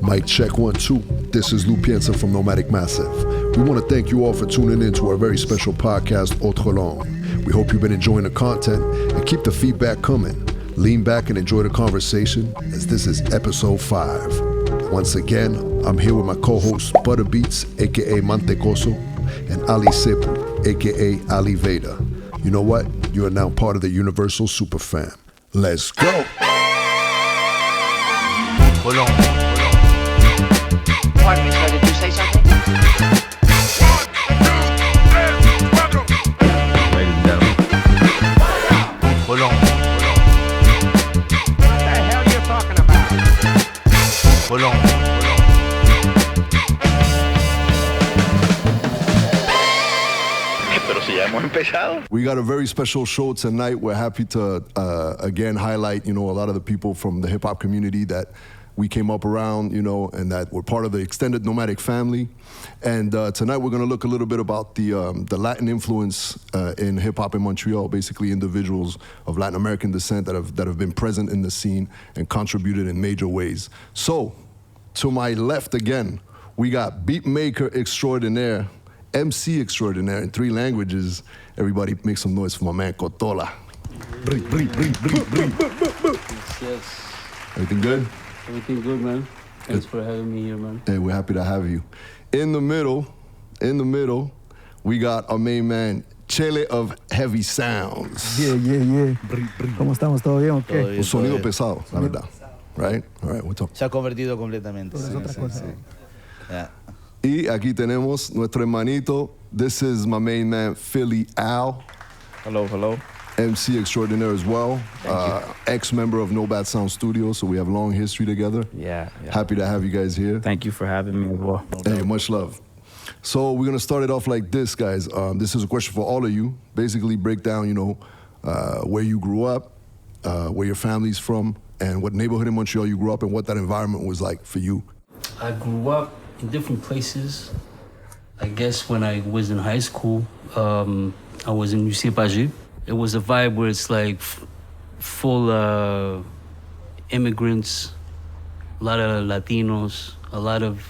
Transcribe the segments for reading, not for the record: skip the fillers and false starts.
Mic check 1, 2. This is Piensa from Nomadic Massive. We want to thank you all for tuning in to our very special podcast, Autres Langues. We hope you've been enjoying the content and keep the feedback coming. Lean back and enjoy the conversation as this is episode 5. Once again, I'm here with my co-hosts Butta Beats, aka Mantecoso, and Ali Sepu, aka Ali Veda. You know what? You are now part of the Universal Superfam. Let's go! Pardon me, sir, did you say something? Ladies and gentlemen. What the hell are you talking about? Pero si ya hemos empezado. We got a very special show tonight. We're happy to again highlight, a lot of the people from the hip hop community that we came up around, and that we're part of the extended Nomadic family. And tonight we're going to look a little bit about the Latin influence in hip hop in Montreal, basically individuals of Latin American descent that have been present in the scene and contributed in major ways. So, to my left again, we got beatmaker extraordinaire, MC extraordinaire in 3 languages. Everybody make some noise for my man Cotola. Yes. Everything good? Everything good, man. Thanks for having me here, man. Hey, we're happy to have you. In the middle, we got our main man, Chele of Heavy Sounds. Yeah. ¿Cómo estamos? ¿Todo bien? Todo bien. Un sonido pesado, la verdad. Right? All right, what's up? Se ha convertido completamente. Es otra cosa. Yeah. Y aquí tenemos nuestro hermanito. This is my main man, Fili Al. Hello. MC extraordinaire as well. Ex-member of No Bad Sound Studio, so we have long history together. Yeah. Happy to have you guys here. Thank you for having me as well. Hey, much love. So we're gonna start it off like this, guys. This is a question for all of you. Basically, break down, where you grew up, where your family's from, and what neighborhood in Montreal you grew up in, what that environment was like for you. I grew up in different places. I guess when I was in high school, I was in UCPAG. It was a vibe where it's like full immigrants, a lot of Latinos, a lot of,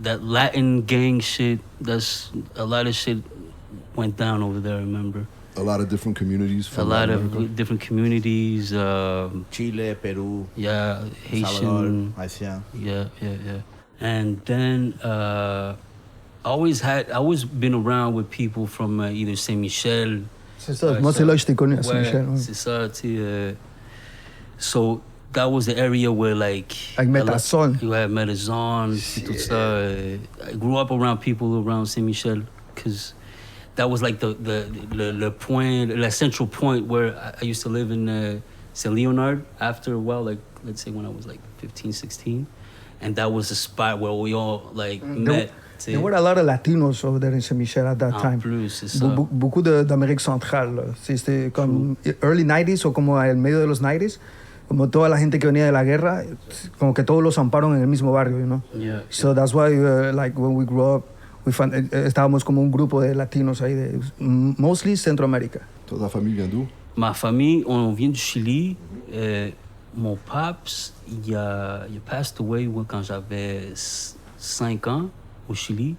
that Latin gang shit. That's a lot of shit went down over there, I remember. A lot of different communities. A lot of different communities. Chile, Peru, Yeah, Salvador, Haitian. Haitian. Yeah. And then I always been around with people from either Saint-Michel. C'est ça. Moi, c'est là que je t'ai connu, à Saint-Michel. Ouais. C'est ça, tu sais. So that was the area where like... Avec Metazon. You had Metazon, tout ça. I grew up around people around Saint-Michel because that was like the point, the central point where I used to live in St. Leonard after a while, like let's say when I was like 15, 16. And that was a spot where we all like met. There were a lot of Latinos over there in Saint-Michel at that time. Plus, c'est ça. Beaucoup d'Amérique centrale. Là. C'était comme early 90s o como el medio de los 90s. Como toda la gente que venía de la guerra, como que todos los amparon en el mismo barrio, Yeah. So that's why, like, when we grew up, estábamos como un grupo de Latinos ahí, mostly Centroamérica. Toda la famille vient d'où? Ma famille, on vient du Chili. Mon paps, il a passed away quand j'avais 5 ans au Chili.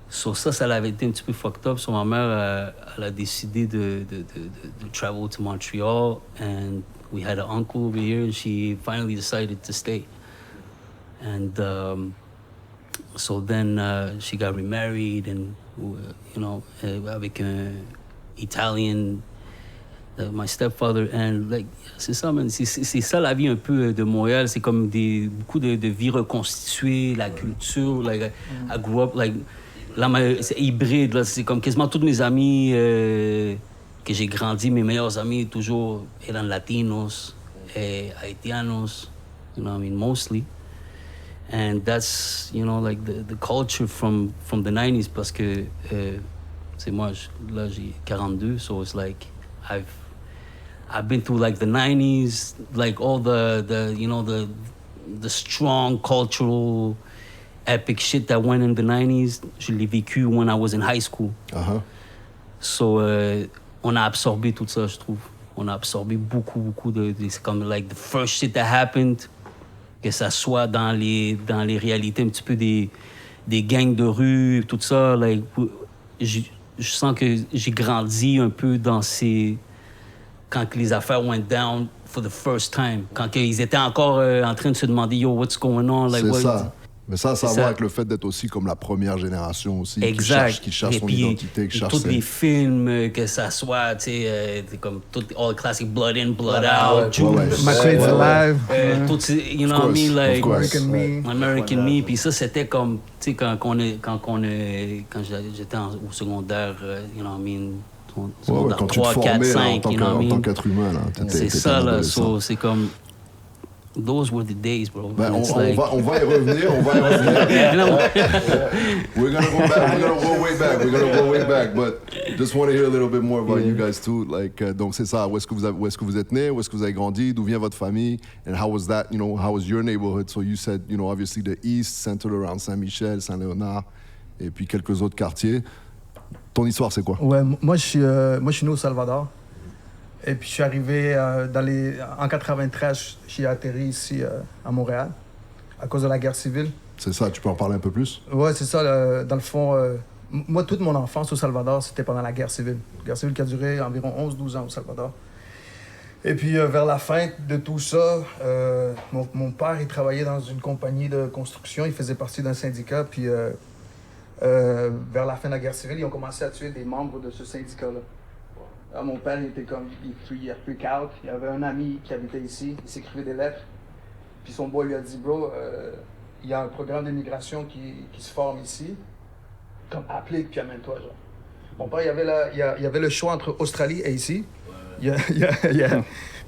So ça l'avait été un petit peu fucked up. So ma mère, elle a décidé de travel to Montreal, and we had an uncle over here, and she finally decided to stay. And so then she got remarried, and avec un Italian, my stepfather, and like c'est ça, man. C'est ça la vie un peu de Montréal. C'est comme beaucoup de vie reconstituée, la culture. Like I grew up like là, c'est hybride. Là, c'est comme quasiment tous mes amis que j'ai grandi, mes meilleurs amis toujours eran latinos, haitianos. You know what I mean, mostly. And that's like the culture from the 90s parce que c'est moi là j'ai 42, so it's like I've been through like the 90s, like all the strong cultural epic shit that went in the 90s. Je l'ai vécu when I was in high school. Uh-huh. So on a absorbé tout ça, je trouve. on a absorbé beaucoup c'est comme like the first shit that happened, que ça soit dans les réalités un petit peu des gangs de rue, tout ça, like, je sens que j'ai grandi un peu dans quand les affaires went down for the first time, quand ils étaient encore en train de se demander yo what's going on, like c'est ça. Mais ça a à voir avec le fait d'être aussi comme la première génération aussi, exact. qui cherche et son puis, identité, qui cherche tous les films, que ça soit, tu sais, comme tout all classic Blood In, Blood Out, Juice, My Crate's Alive. tout, you know what I mean, like American Me. American Me. Puis ça, c'était comme, tu sais, quand j'étais au secondaire, you know what I mean, secondaire quand 3, tu te 4, formais 5, you know what I en mean. tant qu'être humain, là. C'est ça, là. So, c'est comme... Those were the days, bro. Ben, on va y revenir. We're gonna go way back. But just want to hear a little bit more about you guys too. Like, donc c'est ça. Où est-ce que vous êtes né? Où est-ce que vous avez grandi? D'où vient votre famille? And how was that? You know, how was your neighborhood? So you said, you know, obviously the east centered around Saint-Michel, Saint-Léonard, et puis quelques autres quartiers. Ton histoire, c'est quoi? Ouais, moi je suis né au Salvador. Et puis je suis arrivé en 93, j'ai atterri ici à Montréal à cause de la guerre civile. C'est ça, tu peux en parler un peu plus? Ouais, c'est ça. Dans le fond, moi, toute mon enfance au Salvador, c'était pendant la guerre civile. Guerre civile qui a duré environ 11-12 ans au Salvador. Et puis vers la fin de tout ça, mon père, il travaillait dans une compagnie de construction, il faisait partie d'un syndicat. Puis vers la fin de la guerre civile, ils ont commencé à tuer des membres de ce syndicat-là. Alors, mon père, il était comme, il freak out. Il avait un ami qui habitait ici, il s'écrivait des lettres. Puis son boy lui a dit, bro, il y a un programme d'immigration qui se forme ici. Comme, applique puis amène-toi, genre. Mon père, il y avait le choix entre Australie et ici. Puis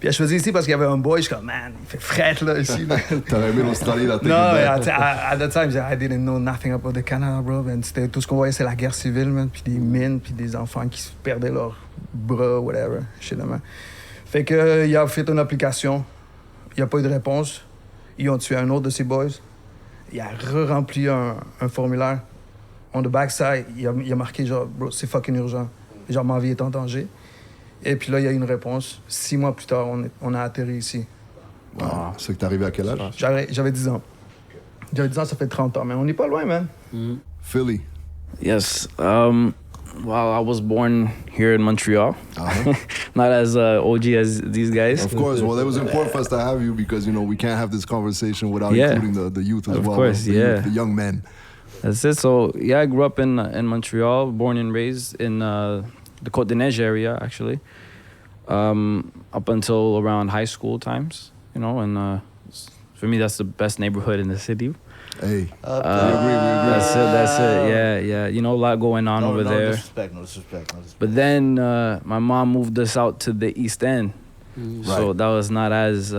il a choisi ici parce qu'il y avait un boy. Je suis comme, man, il fait fret là, ici. T'avais aimé l'Australie, là? Non, mais at the time, I didn't know nothing about the Canada, bro. Man. Tout ce qu'on voyait, c'est la guerre civile, man. Puis des mines, puis des enfants qui se perdaient leurs bras, whatever. Shit, man. Fait que, il a fait une application. Il n'y a pas eu de réponse. Ils ont tué un autre de ses boys. Il a re-rempli un formulaire. On the backside, il a marqué genre, bro, c'est fucking urgent. Genre, ma vie est en danger. Et puis là, il y a eu une réponse. 6 mois plus tard, on a atterri ici. Wow. C'est que t'es arrivé à quel âge? J'avais 10 ans. J'avais 10 ans, ça fait 30 ans, mais on n'est pas loin, man. Philly. Yes. Well, I was born here in Montreal. Not as OG as these guys. Of course. Well, it was important for us to have you because, you know, we can't have this conversation without including the youth as well. Of course, the young men. That's it. So, yeah, I grew up in Montreal, born and raised in the Cote-des-Neiges area, actually, up until around high school times, you know, and for me, that's the best neighborhood in the city. Hey, we agree. That's it. Yeah. You know, a lot going on over there. No disrespect. But then my mom moved us out to the East End, so that was not as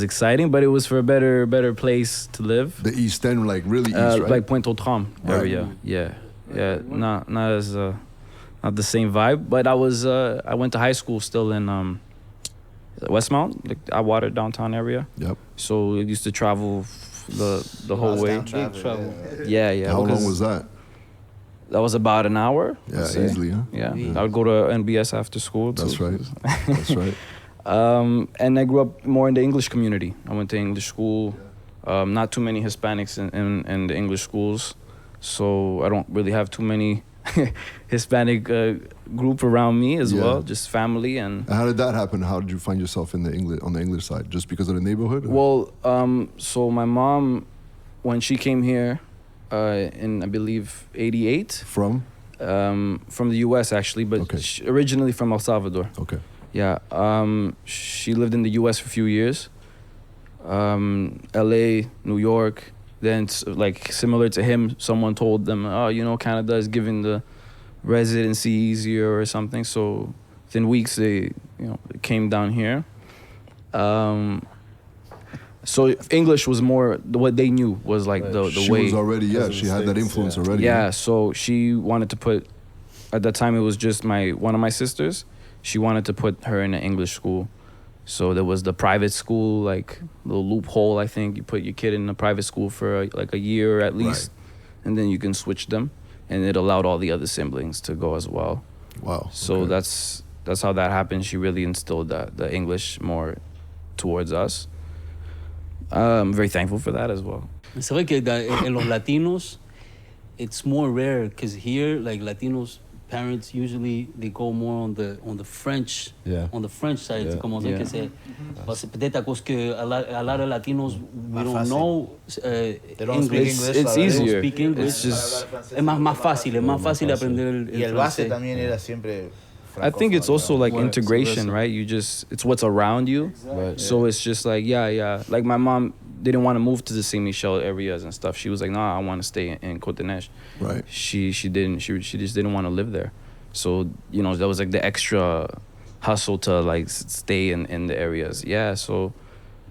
exciting, but it was for a better place to live. The East End, like really east, right? Like Pointe-aux-Trembles area. Yeah. Not as not the same vibe, but I went to high school still in Westmount, like Atwater downtown area. Yep. So I used to travel the whole way. Big travel. Yeah. How long was that? That was about an hour. Yeah, easily, huh? Yeah. I would go to NBS after school. That's right. That's right. And I grew up more in the English community. I went to English school. Not too many Hispanics in the English schools, so I don't really have too many Hispanic group around me as well, just family. And how did that happen? How did you find yourself on the English side? Just because of the neighborhood? Well, so my mom, when she came here in, I believe, 88. From the U.S. actually, but originally from El Salvador. Okay. Yeah. She lived in the U.S. for a few years. L.A., New York. Then, like, similar to him, someone told them, oh, you know, Canada is giving the residency easier or something. So within weeks, they came down here. So English was more, what they knew was like the she way. She was already, she had that influence already. Yeah, so she wanted to put, at that time it was just one of my sisters. She wanted to put her in an English school. So there was the private school, like the loophole, I think. You put your kid in a private school for like a year at least, and then you can switch them. And it allowed all the other siblings to go as well. Wow. So that's that's how that happened. She really instilled the English more towards us. I'm very thankful for that as well. Se ve que en los Latinos, it's more rare because here, like Latinos parents usually they go more on the French, on the French side. Yeah. Comme on dit que c'est parce que peut-être à cause que a lot of Latinos we don't know They don't speak English. English. It's already. easier. Speak English. It's just. Es más fácil aprender Y el el base francés. también era siempre. I think it's also like Right. integration, So right? It's what's around you. Right. So it's just like, yeah. Like my mom didn't want to move to the Saint-Michel areas and stuff. She was like, nah, I want to stay in Cote-des-Neiges. Right. She just didn't want to live there. So, you know, that was like the extra hustle to like stay in the areas. Yeah, so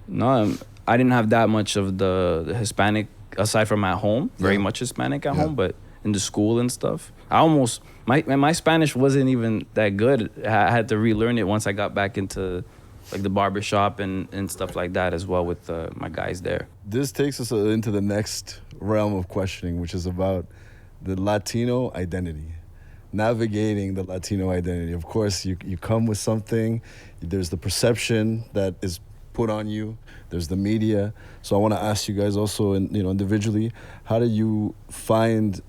no, I didn't have that much of the Hispanic aside from at home, very much Hispanic at home, but in the school and stuff. I almost, my Spanish wasn't even that good. I had to relearn it once I got back into like the barber shop and stuff like that as well with my guys there. This takes us into the next realm of questioning, which is about the Latino identity. Navigating the Latino identity. Of course, you come with something. There's the perception that is put on you. There's the media. So I want to ask you guys also, individually, how do you find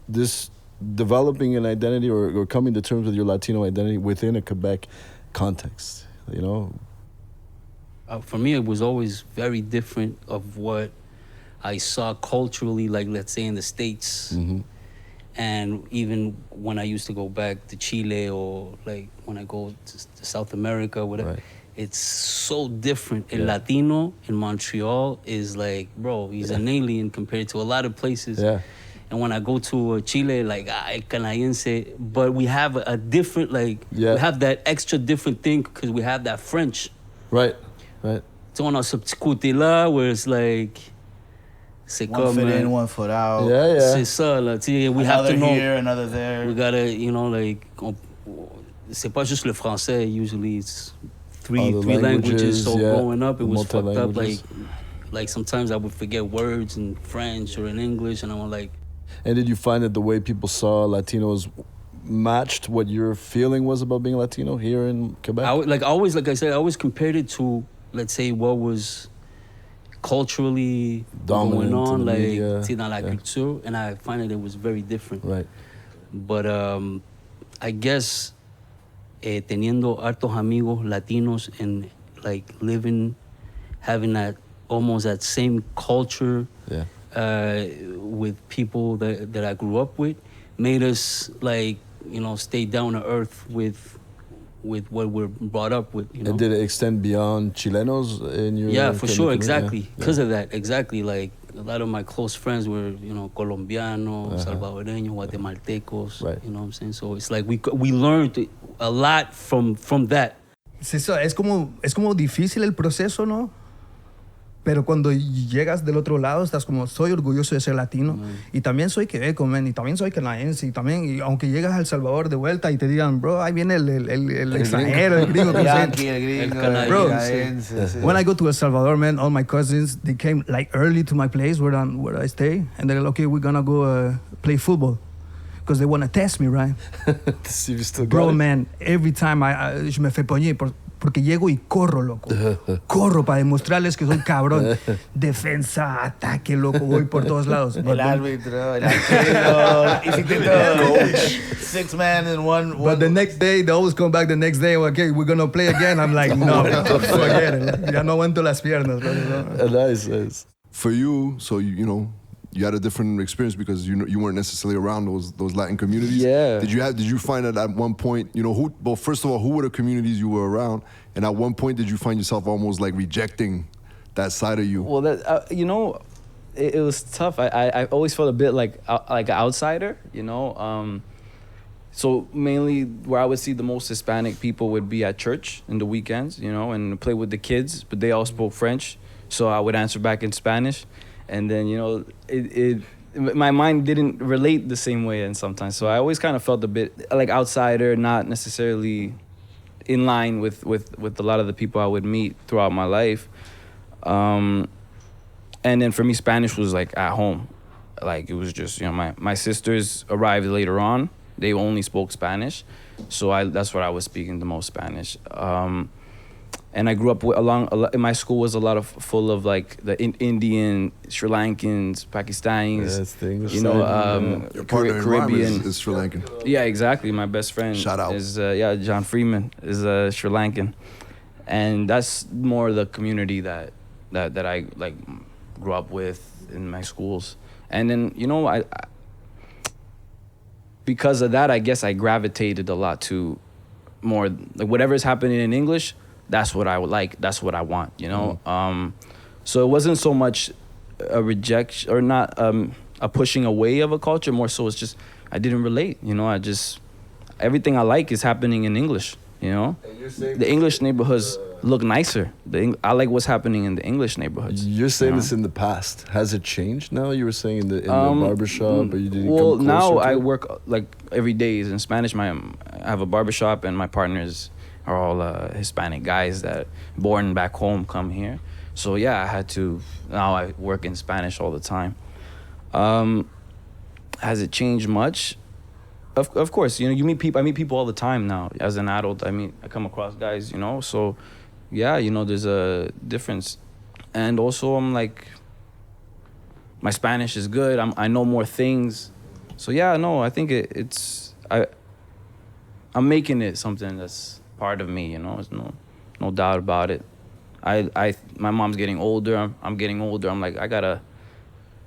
this developing an identity or coming to terms with your Latino identity within a Quebec context? You know. For me, it was always very different of what I saw culturally, like let's say in the States. Mm-hmm. And even when I used to go back to Chile or like when I go to South America, whatever, Right. it's so different. El Latino in Montreal is like, bro, he's an alien compared to a lot of places. Yeah. And when I go to Chile, like, canadiense, but we have a different, like, we have that extra different thing because we have that French. Right. So on a ce petit côté-là, where it's like, c'est One comme, foot in, one foot out. Yeah. c'est ça, là, tu sais, we have Another to know. here, another there. We gotta, like, c'est pas juste le français. Usually it's three languages. So growing up, it was fucked up. Like sometimes I would forget words in French or in English, and I'm like. And did you find that the way people saw Latinos matched what your feeling was about being Latino here in Quebec? Like I always compared it to, let's say, what was culturally dominant going on, like, media, dans la culture, and I find that it was very different. Right. But I guess teniendo hartos amigos Latinos and like having that almost that same culture with people that I grew up with made us like, stay down to earth with what we're brought up with, And did it extend beyond Chilenos in your Yeah, for sure, community? exactly. Because of that, exactly. Like a lot of my close friends were, Colombianos, Salvadoreños, Guatemaltecos. Right. You know what I'm saying? So it's like we learned a lot from that. Sí, es como difícil el proceso, ¿no? Pero cuando llegas del otro lado, estás como, soy orgulloso de ser latino. Y también soy quebeco, man. Y también soy canadiense. Y aunque llegas a El Salvador de vuelta y te digan, bro, ahí viene el extranjero, el gringo. El yankee, el gringo, el Bro, canadiense. when I go to El Salvador, man, all my cousins, they came like early to my place where I stay. And they're like, okay, we're gonna go play football. Because they want to test me, right? See if you still got Bro, it. man, every time je me fais pogner porque llego y corro, loco. Corro para demostrarles que soy cabrón. Defensa, ataque, loco. Voy por todos lados. El árbitro, el arquero, hiciste todo. 6 man in one. But the next day, they always come back the next day. Okay, we're going to play again. I'm like, no, forget it. Ya no aguanto las piernas. Bro. Nice. For you, so you had a different experience because you weren't necessarily around those Latin communities. Yeah. Did you find that at one point, first of all, who were the communities you were around? And at one point, did you find yourself almost like rejecting that side of you? Well, that it was tough. I always felt a bit like an outsider, So mainly where I would see the most Hispanic people would be at church in the weekends, and play with the kids, but they all spoke French. So I would answer back in Spanish. And then, my mind didn't relate the same way and sometimes. So I always kind of felt a bit like outsider, not necessarily in line with a lot of the people I would meet throughout my life. And then for me, Spanish was like at home. Like it was just, my sisters arrived later on. they only spoke Spanish. So that's what I was speaking the most Spanish. And I grew up in my school was a lot of full of like the Indian, Sri Lankans, Pakistanis, Yes, the English you know, side, Your partner in rhyme Caribbean. is Sri Lankan. Yeah, exactly. My best friend Shout out. is John Freeman is Sri Lankan, and that's more the community that I like grew up with in my schools. And then I because of that, I guess I gravitated a lot to more like whatever's happening in English. That's what I would like. That's what I want. So it wasn't so much a rejection or not a pushing away of a culture. More so, it's just I didn't relate. I just everything I like is happening in English. The English neighborhoods look nicer. I like what's happening in the English neighborhoods. You're saying this in the past. Has it changed now? You were saying in the barbershop, but you didn't come Well, closer now to I it? work like every day is in Spanish. I have a barbershop, and my partners are all Hispanic guys that born back home come here. So yeah, I had to. Now I work in Spanish all the time. Has it changed much? Of course, you meet people. I meet people all the time now. As an adult, I come across guys. So yeah, there's a difference, and also I'm like, my Spanish is good. I know more things, so yeah, no, I think I'm making it something that's part of me. There's no doubt about it. My mom's getting older. I'm getting older. I'm like, I gotta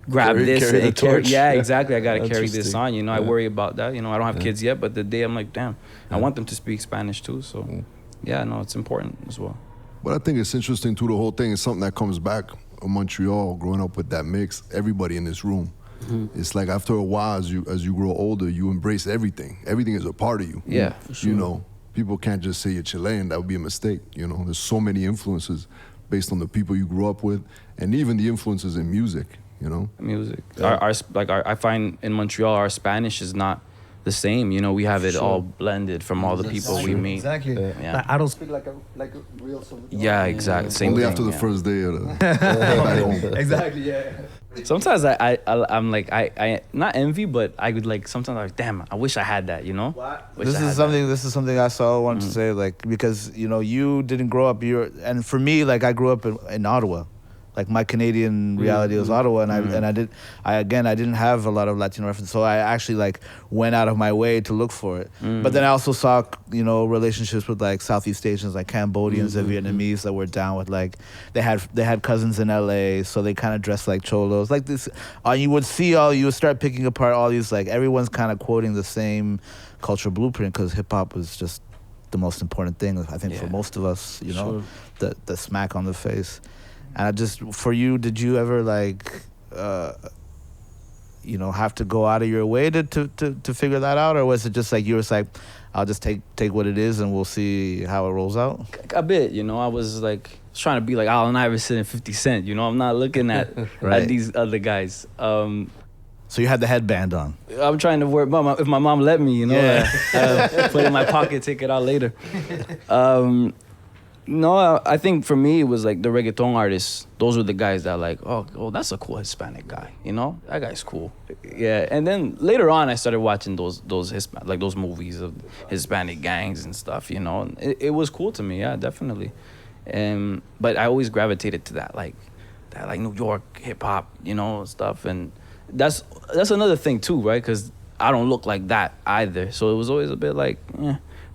grab this carry the and carry. torch. Yeah, exactly. I gotta carry this Interesting. on. I worry about that. I don't have kids yet, but the day I'm like, damn, I want them to speak Spanish too. So yeah, no, it's important as well. But I think it's interesting too. The whole thing is something that comes back in Montreal. Growing up with that mix, everybody in this room. It's like after a while, as you grow older, you embrace everything. Everything is a part of you. Yeah, for sure. People can't just say you're Chilean. That would be a mistake. There's so many influences based on the people you grew up with, and even the influences in music. Music. I find in Montreal our Spanish is not the same. We have it all blended from all the people we meet. Exactly. Yeah. I don't speak like a real Salvador. Yeah, exactly. Same Only thing, after the yeah. first day of the back home. Exactly. Yeah. Sometimes I'm like I not envy, but I would like sometimes I'm like, damn, I wish I had that. Wish This I had is something I saw. I wanted to say, like, because you didn't grow up. And for me, like, I grew up in Ottawa. Like, my Canadian reality was Ottawa, and I didn't have a lot of Latino references, so I actually like went out of my way to look for it. But then I also saw relationships with like Southeast Asians, like Cambodians and Vietnamese that were down with like they had cousins in LA, so they kind of dressed like cholos, like this. You would start picking apart all these, like, everyone's kind of quoting the same cultural blueprint because hip hop was just the most important thing, I think, for most of us. Sure. The smack on the face. And for you, did you ever like, have to go out of your way to figure that out, or was it just like you were like, I'll just take what it is and we'll see how it rolls out? A bit, I was like trying to be like Allen Iverson and 50 Cent. I'm not looking at at these other guys. So you had the headband on. I'm trying to work. If my mom let me, put it in my pocket, take it out later. No, I think for me it was like the reggaeton artists. Those were the guys that like, oh, that's a cool Hispanic guy. That guy's cool. Yeah, and then later on I started watching those movies of Hispanic gangs and stuff. And it was cool to me. Yeah, definitely. But I always gravitated to that like New York hip hop, stuff, and that's another thing too, right? Because I don't look like that either. So it was always a bit like,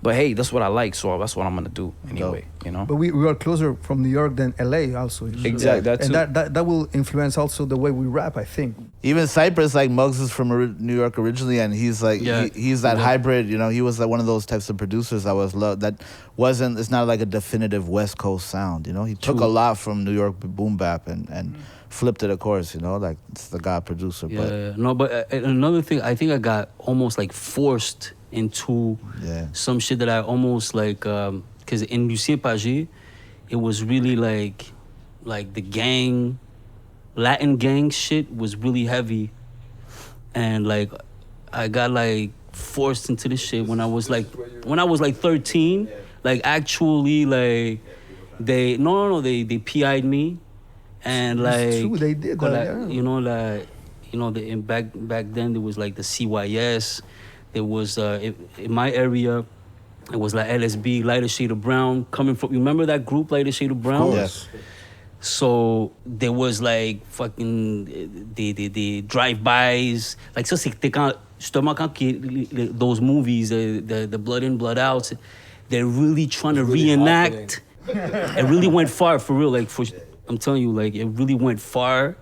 But hey, that's what I like, so that's what I'm gonna do anyway. But we are closer from New York than LA, also. Exactly. And that will influence also the way we rap, I think. Even Cypress, like, Muggs is from New York originally, and he's like he's that hybrid. He was like one of those types of producers that was it's not like a definitive West Coast sound. He took a lot from New York boom bap and flipped it, of course. Like, it's the God producer. But another thing, I think I got almost like forced into some shit that I almost like, because in Lucien Pagé, it was really like the Latin gang shit was really heavy, and like I got like forced into this shit when I was like 13, like actually like they PI'd me, and like it's true, they did that, back then there was like the CYS. It was in my area. It was like LSB, Lighter Shade of Brown, coming from. You remember that group, Lighter Shade of Brown? Yes. So there was like fucking the drive-bys. Like ça, c'était quand justement quand those movies, the Blood In, Blood Out, they're really trying to reenact. It really went far for real. Like I'm telling you, like it really went far.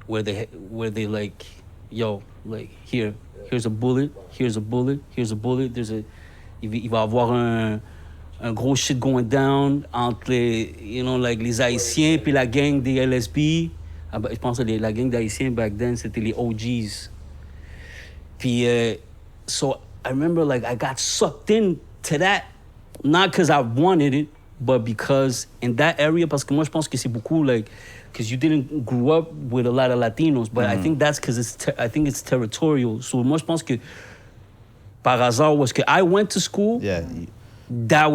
Where they like, yo, like here's a bullet, here's a bullet, here's a bullet. Il va y avoir un gros shit going down entre les, like les Haïtiens puis la gang des LSB. Je pense que la gang d'Haïtiens back then, c'était les OGs. Puis, so I remember like I got sucked into that, not because I wanted it, but because in that area, parce que moi je pense que c'est beaucoup like, because you didn't grow up with a lot of Latinos, but I think that's because it's territorial. So moi je pense que par hasard was que I went to school. Yeah.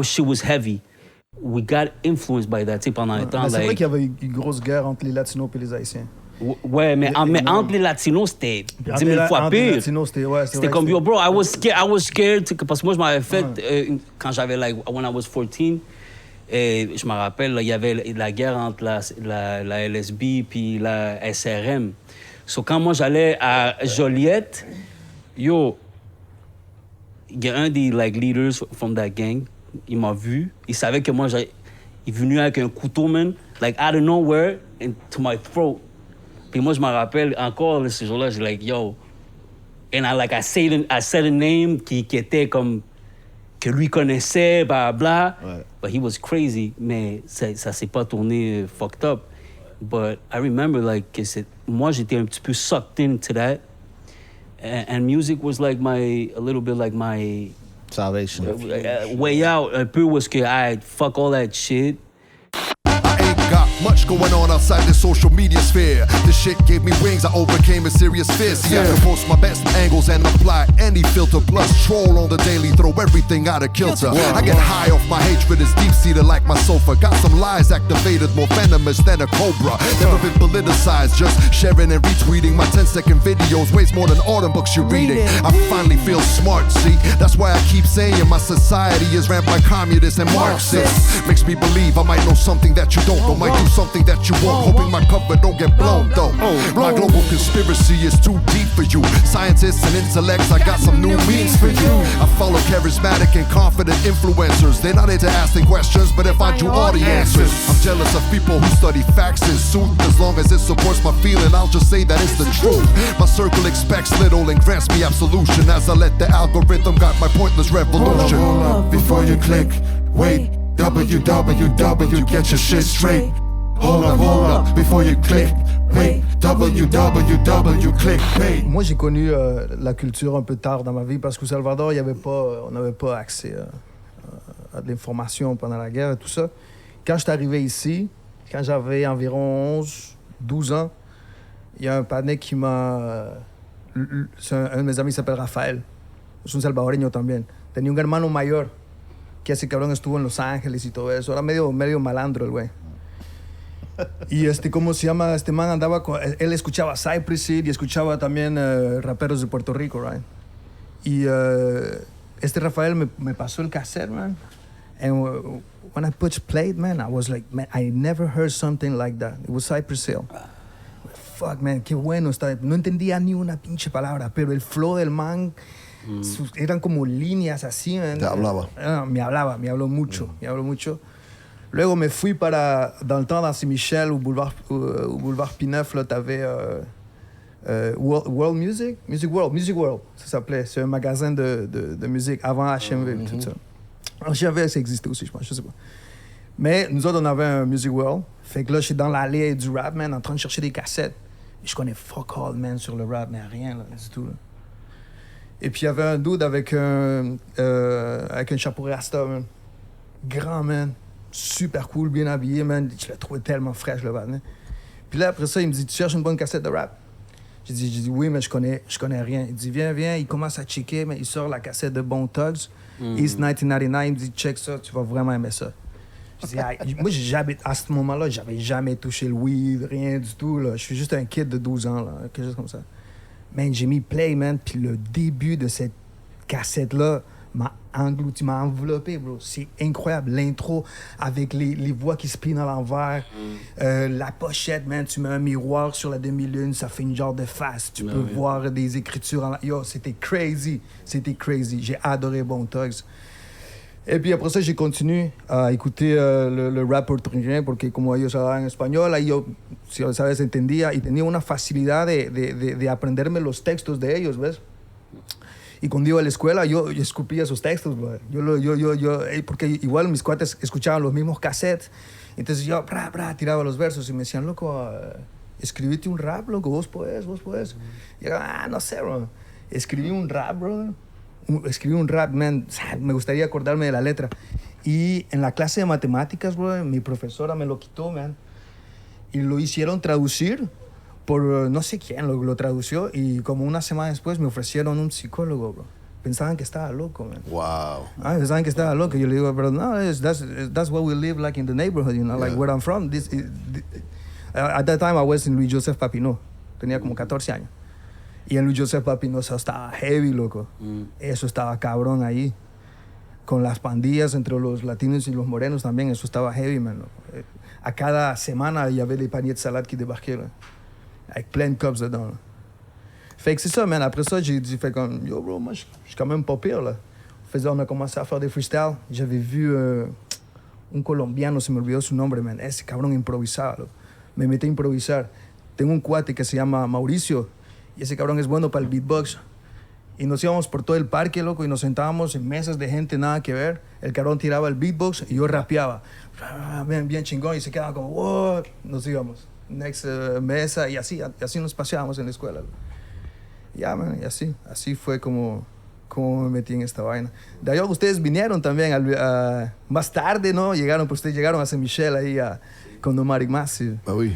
Shit was heavy. We got influenced by that, tu sais, pendant un temps. C'est vrai qu'il y avait une grosse guerre entre les Latinos et les Haïtiens. Ouais, mais entre les Latinos, c'était 10 000 fois pire. C'était comme, yo, bro, I was scared, parce que moi, je m'avais fait, quand j'avais, like, when I was 14, je me rappelle, il y avait la guerre entre la LSB puis la SRM. So, quand moi, j'allais à Joliette, yo, il y a un des like leaders from that gang, il m'a vu, il savait que moi, il est venu avec un couteau, man, like out of nowhere, into my throat. Puis moi, je me rappelle encore, ce jour-là, j'ai like, yo, and I said a name qui était comme, que lui connaissait, blah, blah, ouais. But he was crazy, mais ça s'est pas tourné fucked up. But I remember, like, moi, j'étais un petit peu sucked into that. And music was like a little bit like my salvation. Way out. Un peu was que I fuck all that shit. Got much going on outside the social media sphere. This shit gave me wings, I overcame a serious fear. See, I can post my best angles and apply any filter. Plus troll on the daily, throw everything out of kilter. I get high off my hatred, it's deep-seated like my sofa. Got some lies activated, more venomous than a cobra. Never been politicized, just sharing and retweeting my 10-second videos. Weighs more than autumn books you're reading. I finally feel smart, see? That's why I keep saying my society is ran by communists and Marxists. Makes me believe I might know something that you don't. Might do something that you want, hoping my cover don't get blown though. My global conspiracy is too deep for you. Scientists and intellects, I got some new means for you. I follow charismatic and confident influencers. They're not into asking questions, but if I do all the answers. I'm jealous of people who study facts and sooth. As long as it supports my feeling, I'll just say that it's the truth. My circle expects little and grants me absolution as I let the algorithm guide my pointless revolution. Hold up before you click, wait. www, get your shit straight. Hold up before you click. Wait, www, click, wait. Moi, j'ai connu la culture un peu tard dans ma vie parce qu'au Salvador, on n'avait pas accès à de l'information pendant la guerre et tout ça. Quand je suis arrivé ici, quand j'avais environ 12 ans, il y a un pané qui m'a... un de mes amis qui s'appelle Rafael. Es un salvadoreño también. Tenía un hermano mayor que ese cabrón estuvo en Los Ángeles y todo eso. Era medio malandro el güey. Y ¿cómo se llama? Este man andaba con... Él escuchaba Cypress Hill y escuchaba también raperos de Puerto Rico, right? Y este Rafael me pasó el cassette, man. And when I pushed play, man, I was like, man, I never heard something like that. It was Cypress Hill. Fuck, man, qué bueno está. No entendía ni una pinche palabra, pero el flow del man... eran como líneas así, man. Te hablaba. Me habló mucho. Luego me fui dans le temps, dans Saint-Michel, au boulevard Pinneuf, là, t'avais World Music? Music World, ça s'appelait. C'est un magasin de musique avant HMV, tout ça. HMV, ça existait aussi, je pense, je sais pas. Mais nous autres, on avait un Music World. Fait que là, je suis dans l'allée du rap, man, en train de chercher des cassettes. Et je connais fuck all, man, sur le rap, mais rien, là, du tout, là. Et puis, il y avait un dude avec un chapeau rasta, man. Grand, man. Super cool, bien habillé, man. Je l'ai trouvé tellement fraîche, le man. Puis là, après ça, il me dit, tu cherches une bonne cassette de rap? J'ai dit oui, mais je connais rien. Il dit, viens. Il commence à checker, mais il sort la cassette de Bone Thugs. East 1999, il me dit, check ça, tu vas vraiment aimer ça. Je dis, moi, à ce moment-là, j'avais jamais touché le weed, rien du tout, là. Je suis juste un kid de 12 ans, là, quelque chose comme ça. Man, j'ai mis play, man, puis le début de cette cassette-là m'a englouti, m'a enveloppé, bro. C'est incroyable. L'intro avec les voix qui spinent à l'envers. La pochette, man, tu mets un miroir sur la demi-lune, ça fait une genre de face. Tu peux voir des écritures. Yo, c'était crazy. C'était crazy. J'ai adoré Bone Thugs. Et puis après ça, j'ai continué a écouter le rap puertorriqueño porque como ellos hablaban español, ahí yo, ¿sabes? Entendía y tenía una facilidad de aprenderme los textos de ellos, ¿ves? Y cuando iba a la escuela, yo escupía esos textos, bro. Porque igual mis cuates escuchaban los mismos cassettes. Entonces yo, tiraba los versos y me decían, loco, escribiste un rap, loco, vos podés. Y yo, no sé, bro. Escribí un rap, bro. Escribí un rap, man. Me gustaría acordarme de la letra. Y en la clase de matemáticas, bro, mi profesora me lo quitó, man. Y lo hicieron traducir por no sé quién, lo tradució. Y como una semana después me ofrecieron un psicólogo, bro. Pensaban que estaba loco, man. Wow. Pensaban que estaba loco. Yo le digo, pero no, that's what we live like in the neighborhood, you know, like where I'm from. At that time I was in Luis Joseph Papineau. Tenía como 14 años. Y en Luis Joseph Papineau eso estaba heavy, loco. Eso estaba cabrón ahí. Con las pandillas entre los latinos y los morenos también, eso estaba heavy, man. Loco. À cada semana, il y avait des paniers de salade qui débarquaient, là, avec plein de cops dedans. Là. Fait que c'est ça, man. Après ça, j'ai dit, fait comme, yo, bro, moi, je suis quand même pas pire, là. On a commencé à faire des freestyles. J'avais vu un colombiano, se me olvidó su nombre, man. Ese cabrón improvisaba, loco. Me metí a improvisar. Tengo un cuate que se llama Mauricio. Y ese cabrón es bueno para el beatbox. Y nos íbamos por todo el parque, loco, y nos sentábamos en mesas de gente nada que ver. El cabrón tiraba el beatbox y yo rapeaba. Bien chingón. Y se quedaba como, what? Nos íbamos. Next mesa. Y así nos paseábamos en la escuela. Ya, man, y así fue como me metí en esta vaina. De ahí ustedes vinieron también más tarde, ¿no? Ustedes llegaron a Saint-Michel ahí con Nomadic Massive. Ah oui.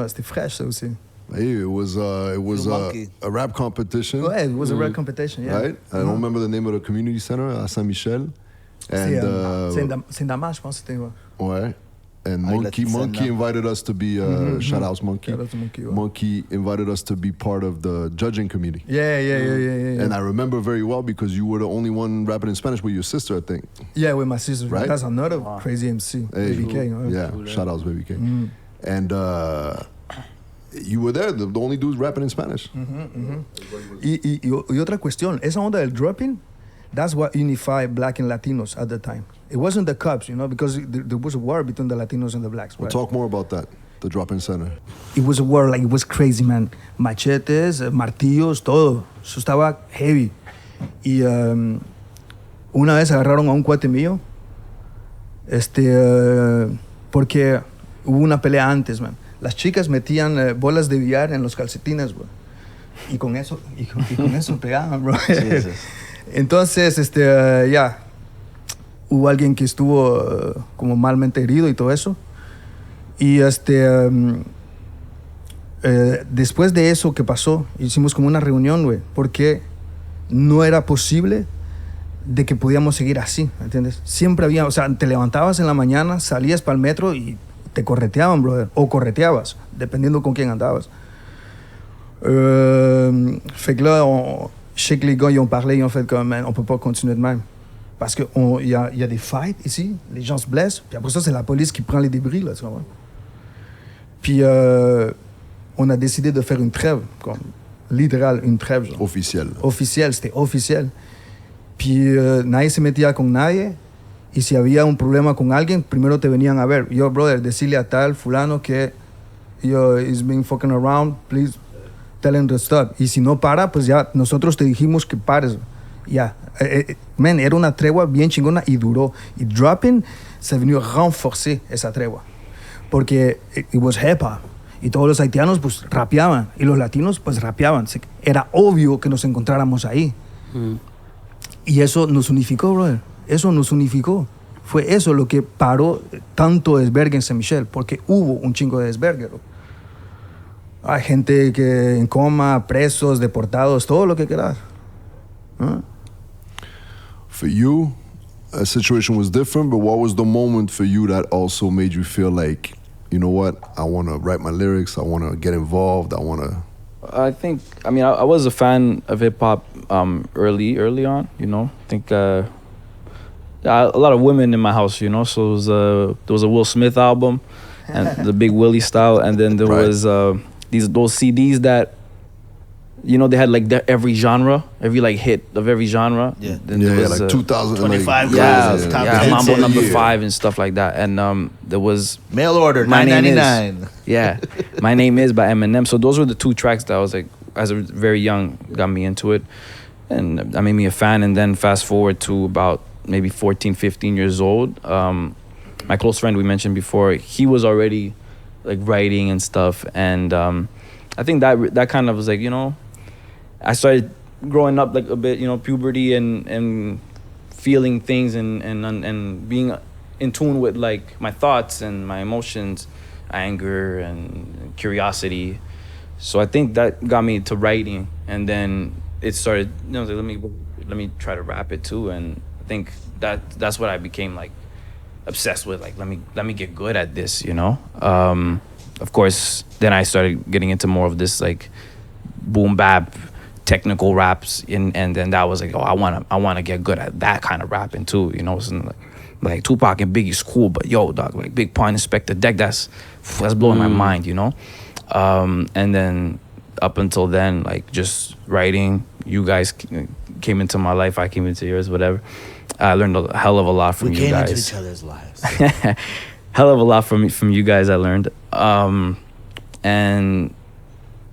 C'était fresh, ça aussi. Hey, it was a rap competition. Ouais, it was a rap competition, yeah. Right? I don't remember the name of the community center at Saint-Michel. And Saint-Damase, je pense que c'était. Ouais. And Monkey invited us to be shout out Monkey. Shout out to Monkey. Monkey invited us to be part of the judging committee. Yeah. And I remember very well because you were the only one rapping in Spanish with your sister, I think. Yeah, with my sister. Right? That's another crazy MC, Hey, Baby K. Yeah, shout outs Baby K. And you were there, the only dudes rapping in Spanish. Y otra cuestión, esa onda del dropping, that's what unified black and Latinos at the time. It wasn't the cops, you know, because there was a war between the Latinos and the blacks. We'll right? talk more about that, the drop-in center. It was a war, like, it was crazy, man. Machetes, martillos, todo. Eso estaba heavy. Y una vez agarraron a un cuate mío, porque hubo una pelea antes, man. Las chicas metían bolas de billar en los calcetines, bro. Y con eso pegaban, bro. Entonces, ya, hubo alguien que estuvo como malmente herido y todo eso. Y después de eso que pasó, hicimos como una reunión, güey, porque no era posible de que podíamos seguir así, ¿entiendes? Siempre había, o sea, te levantabas en la mañana, salías para el metro y te correteaban, brother, o correteabas, dependiendo con quién andabas. Fait que là, je sais que les gars, ils ont parlé, ils ont fait comme, man, on peut pas continuer de même. Parce qu'il y a des fights ici, les gens se blessent, puis après ça, c'est la police qui prend les débris, là, tu vois. Puis on a décidé de faire une trêve, comme, littéral, une trêve. Genre. Officielle, c'était officiel. Puis nadie se metía con nadie. Y si había un problema con alguien, primero te venían a ver. Yo, brother, decirle a tal fulano que he's been fucking around, please tell him to stop. Y si no para, pues ya nosotros te dijimos que pares. Ya. Man, era una tregua bien chingona y duró. Y dropping se venido a renforcer esa tregua. Porque it was hip hop. Y todos los haitianos, pues, rapeaban. Y los latinos, pues, rapeaban. Era obvio que nos encontráramos ahí. Y eso nos unificó, brother. Eso nos unificó. Fue eso lo que paró tanto desvergue en Saint-Michel, porque hubo un chingo de desvergue. Hay gente que en coma, presos, deportados, todo lo que quieras. For you, a situation was different, but what was the moment for you that also made you feel like, you know what, I want to write my lyrics, I want to get involved, I want to... I was a fan of hip-hop early on, you know. I think a lot of women in my house, you know. So there was a Will Smith album, and the Big Willie style, and then there was those CDs that, you know, they had like every genre, every like hit of every genre. Yeah. Then there was, like 2000. 25 Mambo number 5 and stuff like that. And there was Mail order, My Name Is. $9.99. Yeah, My Name Is by Eminem. So those were the 2 tracks that I was like, as a very young, got me into it, and that made me a fan. And then fast forward to about maybe 14, 15 years old. My close friend we mentioned before, he was already like writing and stuff, and I think that kind of was like, you know, I started growing up like a bit, you know, puberty and feeling things and being in tune with like my thoughts and my emotions, anger and curiosity. So I think that got me to writing, and then it started, you know, like, let me try to rap it too. And I think that's what I became like obsessed with. Like, let me get good at this, you know. Of course, then I started getting into more of this like boom bap, technical raps, and then that was like, oh, I wanna get good at that kind of rapping too, you know. So like Tupac and Biggie's cool, but yo, dog, like Big Pun, Inspector Deck, that's blowing my mind, you know. And then up until then, like just writing. You guys came into my life, I came into yours, whatever. I learned a hell of a lot from you guys. We came into each other's lives. Hell of a lot from you guys I learned. And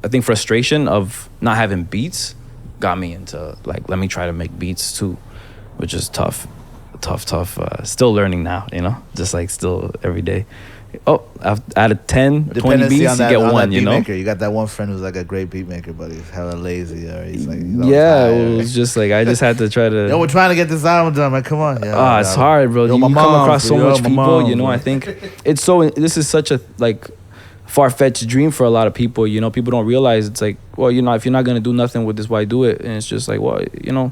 I think frustration of not having beats got me into like, let me try to make beats too, which is tough. Still learning now, you know, just like still every day. Oh, out of 10, 20 beats, you get one, you know? Maker. You got that one friend who's like a great beat maker, but he's hella lazy, or he's like, it was just like, I just had to try to... Yo, we're trying to get this album done, like, come on. It's hard, bro. You come across so much people, you know, I think it's this is such a, like, far-fetched dream for a lot of people, you know? People don't realize it's like, well, you know, if you're not going to do nothing with this, why do it? And it's just like, well, you know,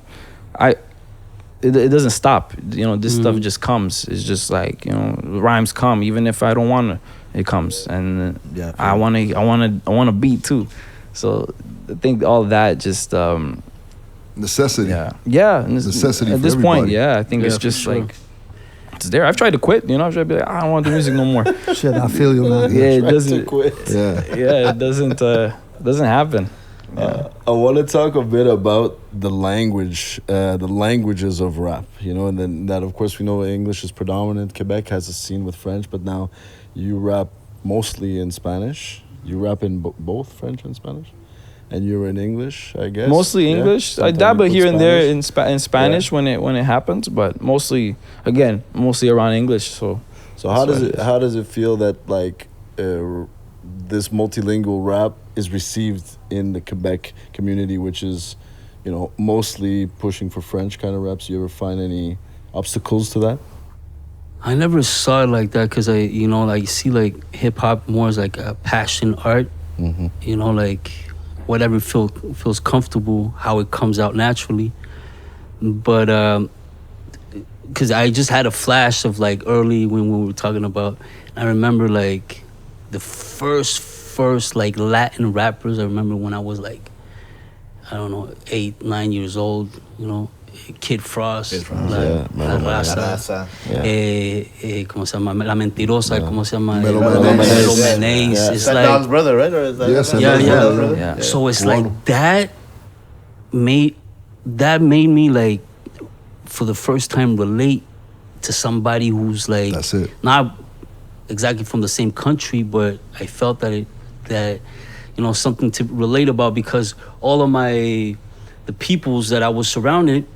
it doesn't stop, you know. This stuff just comes. It's just like, you know, rhymes come even if I don't want to. It comes, and I want to beat too. So I think all that just necessity. Yeah, necessity at for this point. everybody. Yeah, I think it's just like it's there. I've tried to quit. You know, I've tried to be like, I don't want to do music no more. Shit, I feel you, man. Yeah, it doesn't. Yeah, it doesn't happen. Yeah. I want to talk a bit about the languages of rap, you know, and then that, of course, we know English is predominant. Quebec has a scene with French, but now you rap mostly in Spanish. You rap in both French and Spanish, and you're in English, I guess. Mostly English. I dabble here and there in Spanish when it happens, but mostly around English. So how does it feel that like this multilingual rap is received in the Quebec community, which is, you know, mostly pushing for French kind of raps? You ever find any obstacles to that? I never saw it like that, because I see like hip hop more as like a passion art. Mm-hmm. You know, like whatever feels comfortable, how it comes out naturally. But because I just had a flash of like early when we were talking about, I remember like the first like Latin rappers. I remember when I was like, I don't know, 8, 9 years old, you know, Kid Frost, La Raza, ¿cómo se llama? La Mentirosa, ¿cómo se llama? Melo Menace. Yeah. It's Saint-Dame's like, brother, right? Or is that Yeah. So it's like that made me like, for the first time, relate to somebody who's like, that's it. Not exactly from the same country, but I felt that you know, something to relate about, because all of the peoples that I was surrounded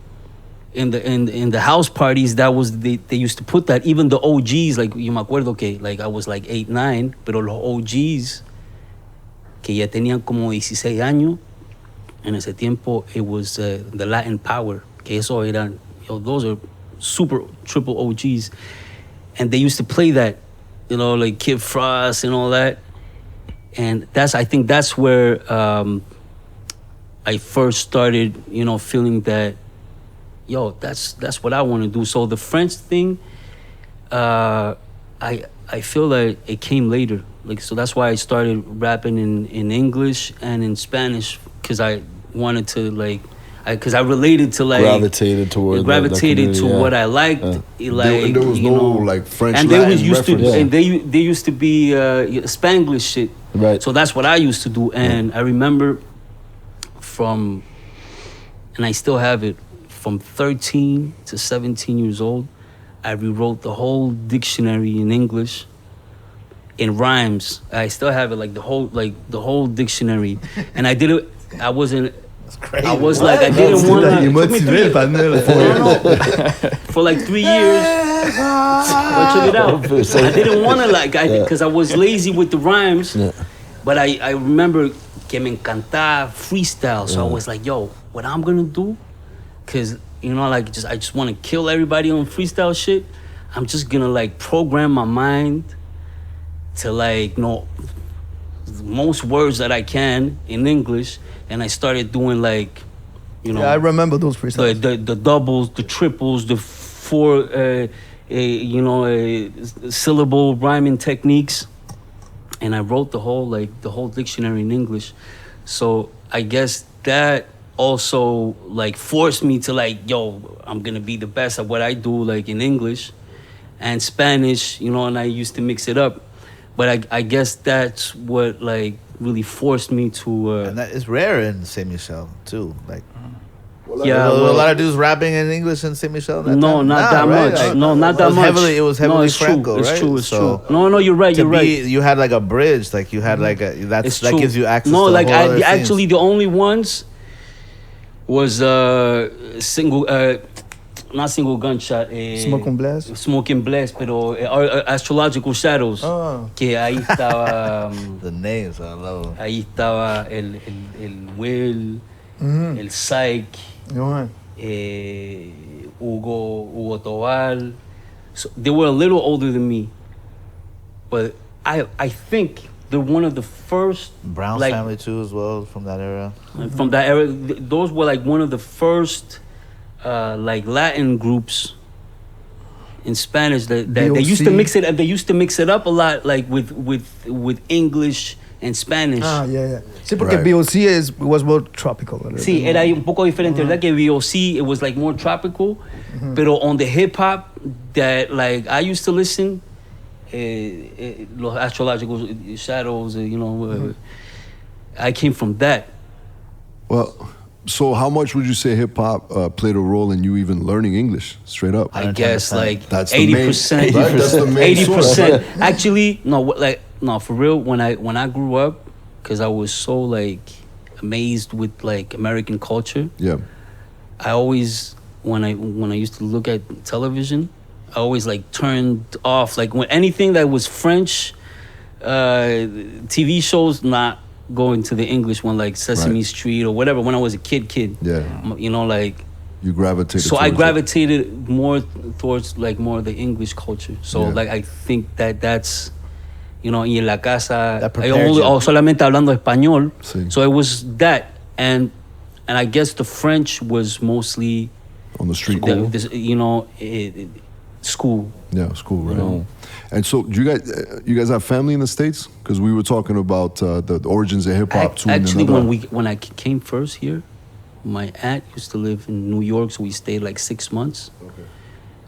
in the house parties, that was they used to put that. Even the OGs, like, yo me acuerdo que like I was like 8, 9, pero los OGs que ya tenían como 16 años en ese tiempo, it was the Latin power, que eso eran, those are super triple OGs, and they used to play that, you know, like Kid Frost and all that. And I think that's where I first started, you know, feeling that, that's what I want to do. So the French thing, I feel like it came later. Like, so that's why I started rapping in English and in Spanish, because I wanted to, like, because I related to like Gravitated toward the gravitated to community, what I liked. Like there was you no know, like French and Latin they was used reference. to and they used to be Spanglish shit. Right. So that's what I used to do, and I remember from, and I still have it, from 13 to 17 years old, I rewrote the whole dictionary in English in rhymes. I still have it, like the whole dictionary, and I did it. I wasn't. Crazy. I was like, I didn't want to. For like 3 years. But check it out. I didn't want to like, because I was lazy with the rhymes. Yeah. But I remember que me encantaba freestyle. So I was like, yo, what I'm gonna do, because you know, like I just want to kill everybody on freestyle shit. I'm just gonna like program my mind to like know most words that I can in English. And I started doing like, you know, I remember those freestyles. the doubles, the triples, the four, syllable rhyming techniques. And I wrote the whole dictionary in English. So I guess that also like forced me to like, yo, I'm gonna be the best at what I do, like in English and Spanish, you know, and I used to mix it up. But I guess that's what like really forced me to. And that is rare in Saint-Michel too. Like, yeah, a lot of dudes rapping in English in Saint-Michel. No, not that much. Like, no, not that much. It was heavily Franco, it's right? True, it's true. No, you're right. You're right. You had like a bridge, like you had like a that gives you access. No, to like whole other actually scenes. the only ones was single. Not single gunshot. Smoke and Blast. Smoke and Blast, pero Astrological Shadows. Ah. Que ahí estaba. The names, I love. Ahí estaba el Will, el Psych, Yeah. Hugo Tobal. So they were a little older than me, but I think they're one of the first. Brown like, family too, as well, from that era. From that era, those were like one of the first. Like Latin groups in Spanish that they used to mix it. They used to mix it up a lot, like with English and Spanish. Ah, yeah. Sí, porque Right. BOC was more tropical. Sí, era un poco diferente, ¿verdad? Que VOC, it was like more tropical, pero on the hip hop that like I used to listen, los Astrological Shadows, I came from that. Well, so how much would you say hip hop played a role in you even learning English straight up? I guess like That's the main- 80%. right? That's the main source, 80%. right? Actually, no, for real. When I grew up, because I was so like amazed with like American culture. Yeah. I always when I used to look at television, I always like turned off like when anything that was French, TV shows not going to the English one, like Sesame Right. Street or whatever. When I was a kid, Yeah. you know, like. You gravitated. So I towards it. gravitated more towards like more of the English culture. So Yeah. like I think that's, y en la casa, That prepared you. solamente hablando español. Sí. So it was that, and I guess the French was mostly, on the street. school. Yeah, school, right? And so, do you guys have family in the States? Because we were talking about the origins of hip hop too. Actually, when I came first here, my aunt used to live in New York, so we stayed like 6 months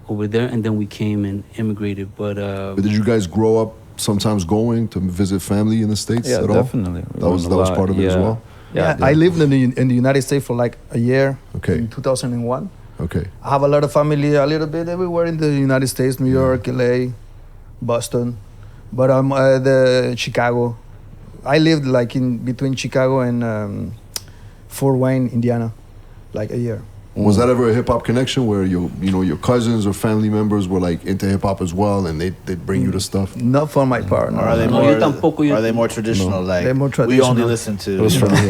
over there, and then we came and immigrated. But did you guys grow up sometimes going to visit family in the States Yeah, at all? definitely. That was part of it as well. Yeah, I lived in the United States for like a year. Okay. In 2001. Okay. I have a lot of family, a little bit everywhere in the United States, New York, LA, Boston, but the Chicago. I lived like in between Chicago and Fort Wayne, Indiana, like a year. Was that ever a hip hop connection where your cousins or family members were like into hip hop as well, and they'd bring you the stuff? Not for my part. Or are they No, more? yo tampoco, yo- Are they more traditional? Like They're more we only traditional. listen to.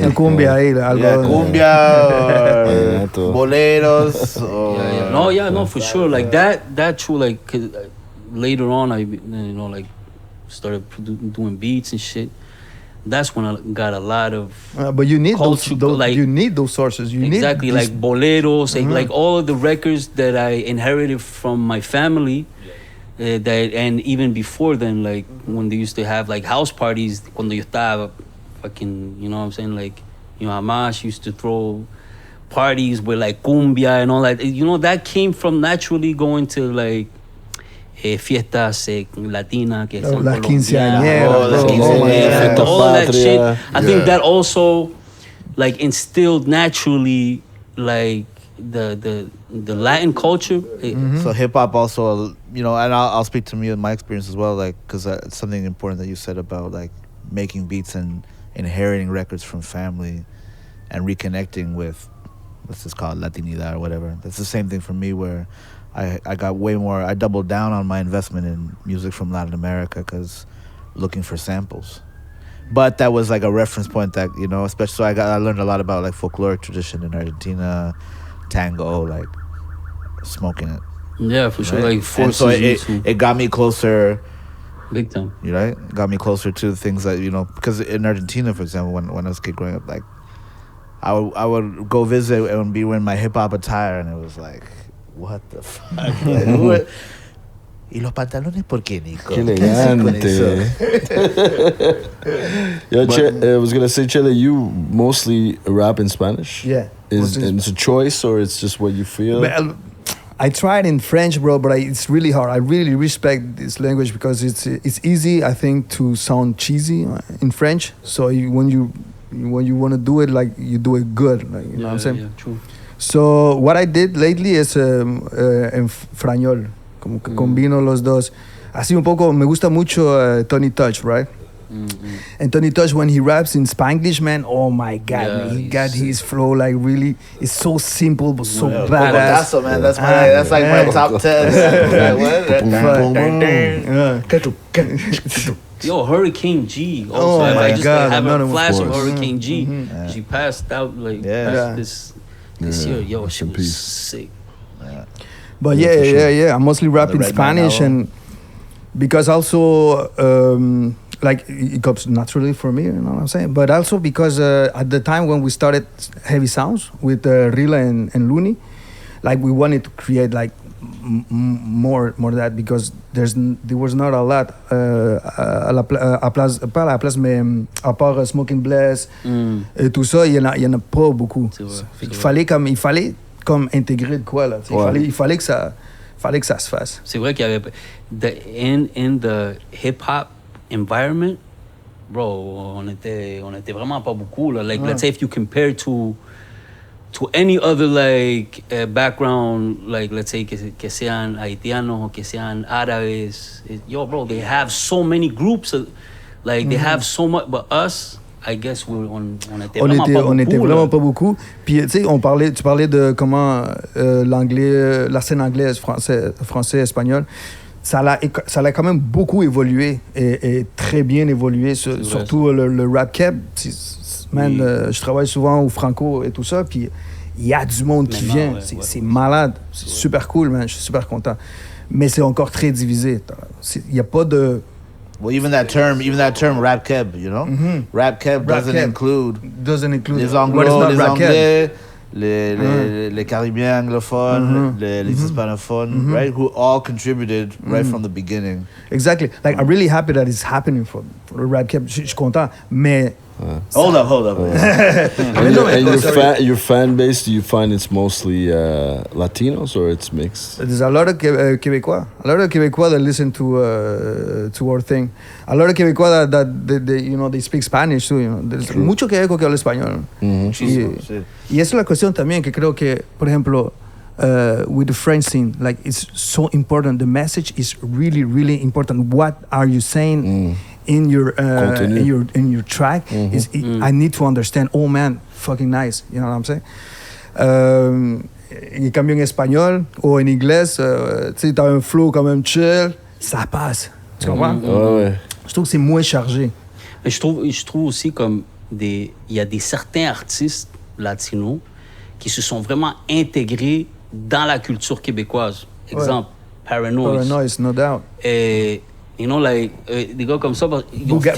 El cumbia ahí, algo. Yeah, cumbia or todo. boleros. Or, No, for sure. Like that true. Like 'cause, later on, I like started doing beats and shit. That's when I got a lot of But you need culture, those like- you need those sources. You exactly need like boleros, like all of the records that I inherited from my family. And even before then, like when they used to have like house parties, cuando yo estaba fucking, you know what I'm saying, like, mamá, she used to throw parties with like cumbia and all that. You know, that came from naturally going to like fiestas latina, que son La colombianas, quinceañera, all that shit. I think Yeah. that also like instilled naturally like the Latin culture. So hip hop also, you know, and I'll speak to me and my experience as well, like, because it's something important that you said about like making beats and inheriting records from family and reconnecting with, let's just call it Latinidad or whatever. That's the same thing for me, where I got way more, I doubled down on my investment in music from Latin America because looking for samples. But that was like a reference point that, you know, especially, so I learned a lot about like folkloric tradition in Argentina, tango, like smoking it. Yeah, for sure. Right? Like forces so you to it got me closer, big time. you know, it got me closer to things that, you know, because in Argentina, for example, when I was a kid growing up, like I would go visit and be wearing my hip hop attire, and it was like, what the fuck? Like, what? ¿Y los pantalones por qué, Nico? Qué elegante. Yo, I was gonna say, Chele, you mostly rap in Spanish? Yeah. Is it's a choice or it's just what you feel? Well, I tried in French, bro, but it's really hard. I really respect this language because it's easy, I think, to sound cheesy in French. So when you want to do it, like, you do it good, like, you know what I'm saying? Yeah, true. So what I did lately is en frañol, como que combino los dos. Así un poco, me gusta mucho Tony Touch, right? And Tony Touch, when he raps in Spanglish, man, oh my God, Yeah, man, he got his flow, like, really, it's so simple but so Well, badass. Cocotazo, man, that's like my top 10. Yo, Hurricane G. Also, Oh I my just God, like, have another a one. flash of Of course. Hurricane G. She passed out like Yeah. this year. Yo, Rest she in was peace. sick. But Yeah, yeah, for sure. I mostly rap in Red Man Spanish, album. and because also like it comes naturally for me, you know what I'm saying. But also because at the time when we started Heavy Sounds with Rila and Looney, like, we wanted to create like more that, because there was not a lot à la place, mais à part Smoking Bless et tout ça, il y en a pas beaucoup. C'est vrai, Fait qu'il c'est fallait comme intégrer de quoi là. Ouais. Il fallait que ça se fasse. C'est vrai qu'il y avait in the hip hop environment, bro, on était vraiment pas beaucoup là. Like, let's say if you compare to any other like background, like, let's say que sean haitianos o que sean árabes, yo, bro, they have so many groups, like they have so much, but us, I guess on était vraiment pas beaucoup. Puis tu sais, tu parlais de comment l'anglais, la scène anglaise, français, espagnol, ça a quand même beaucoup évolué et très bien évolué, surtout le rap cap. Man, je travaille souvent au Franco et tout ça, puis il y a du monde qui vient. C'est malade. C'est super cool, man. Je suis super content. Mais c'est encore très divisé. Il n'y a pas de... Well, even that term, rap keb, you know? Rap keb doesn't include les Anglo, les Anglais, les Caribbeans anglophones, les hispanophones, right? Who all contributed right from the beginning. Exactly. Like, I'm really happy that it's happening for rap cap. Je suis content, mais... Hold up. And your fan base, do you find it's mostly Latinos or it's mixed? There's a lot of Québécois. A lot of Québécois that listen to our thing. A lot of Québécois that they, you know, they speak Spanish too. You know, there's mucho Québécois que habla español. Y esa es la cuestión también que creo que, por ejemplo, with the French scene, like, it's so important. The message is really, really important. What are you saying in your track? I need to understand. Oh man, fucking nice. You know what I'm saying? En cambio en espagnol ou en inglés, tu sais, t'as un flow quand même chill, ça passe. Tu comprends? Ouais. Je trouve que c'est moins chargé. Mais je trouve aussi comme il y a des certains artistes latinos qui se sont vraiment intégrés dans la culture québécoise. Exemple, Paranoise. Paranoise, no doubt. Et, you know, like, des gars comme ça, Bougad,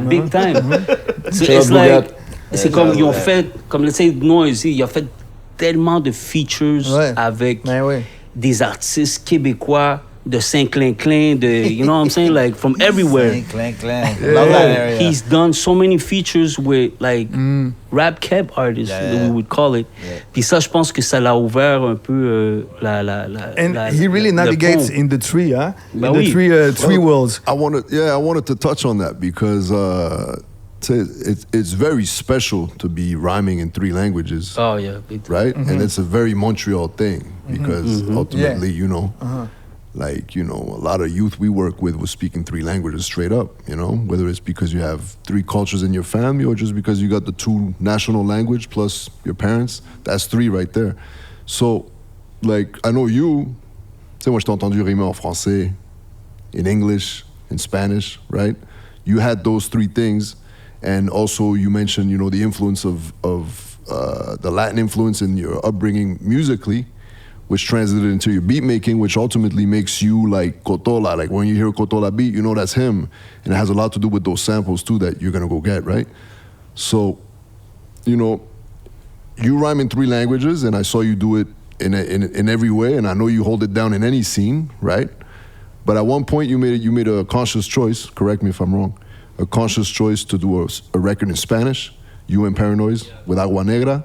big time. It's like, c'est comme, ils ont fait, comme let's say Noise, il a fait tellement de features avec des artistes québécois the Saint-Clin, you know what I'm saying? Like from everywhere. Clank. Love that area. He's done so many features with like rap cap artists, we would call it. Yeah. Puis ça, je pense que ça l'a ouvert un peu And he really navigates in the three, huh? Ben in the oui. three worlds. I wanted to touch on that because it's very special to be rhyming in 3 languages, Oh yeah. right? And it's a very Montreal thing because ultimately, Yeah. you know, like, you know, a lot of youth we work with was speaking 3 languages straight up, you know, whether it's because you have 3 cultures in your family or just because you got the 2 national language plus your parents, that's 3 right there. So, like, I know you, tu sais, moi je t'ai entendu rimer en français, in English, in Spanish, right? You had those 3 things, and also you mentioned, you know, the influence of the Latin influence in your upbringing musically, which translated into your beat making, which ultimately makes you like Cotola. Like when you hear a Cotola beat, you know that's him. And it has a lot to do with those samples too that you're gonna go get, right? So, you know, you rhyme in 3 languages and I saw you do it in every way, and I know you hold it down in any scene, right? But at one point you made a conscious choice, correct me if I'm wrong, a conscious choice to do a record in Spanish, you and Paranoids with Agua Negra,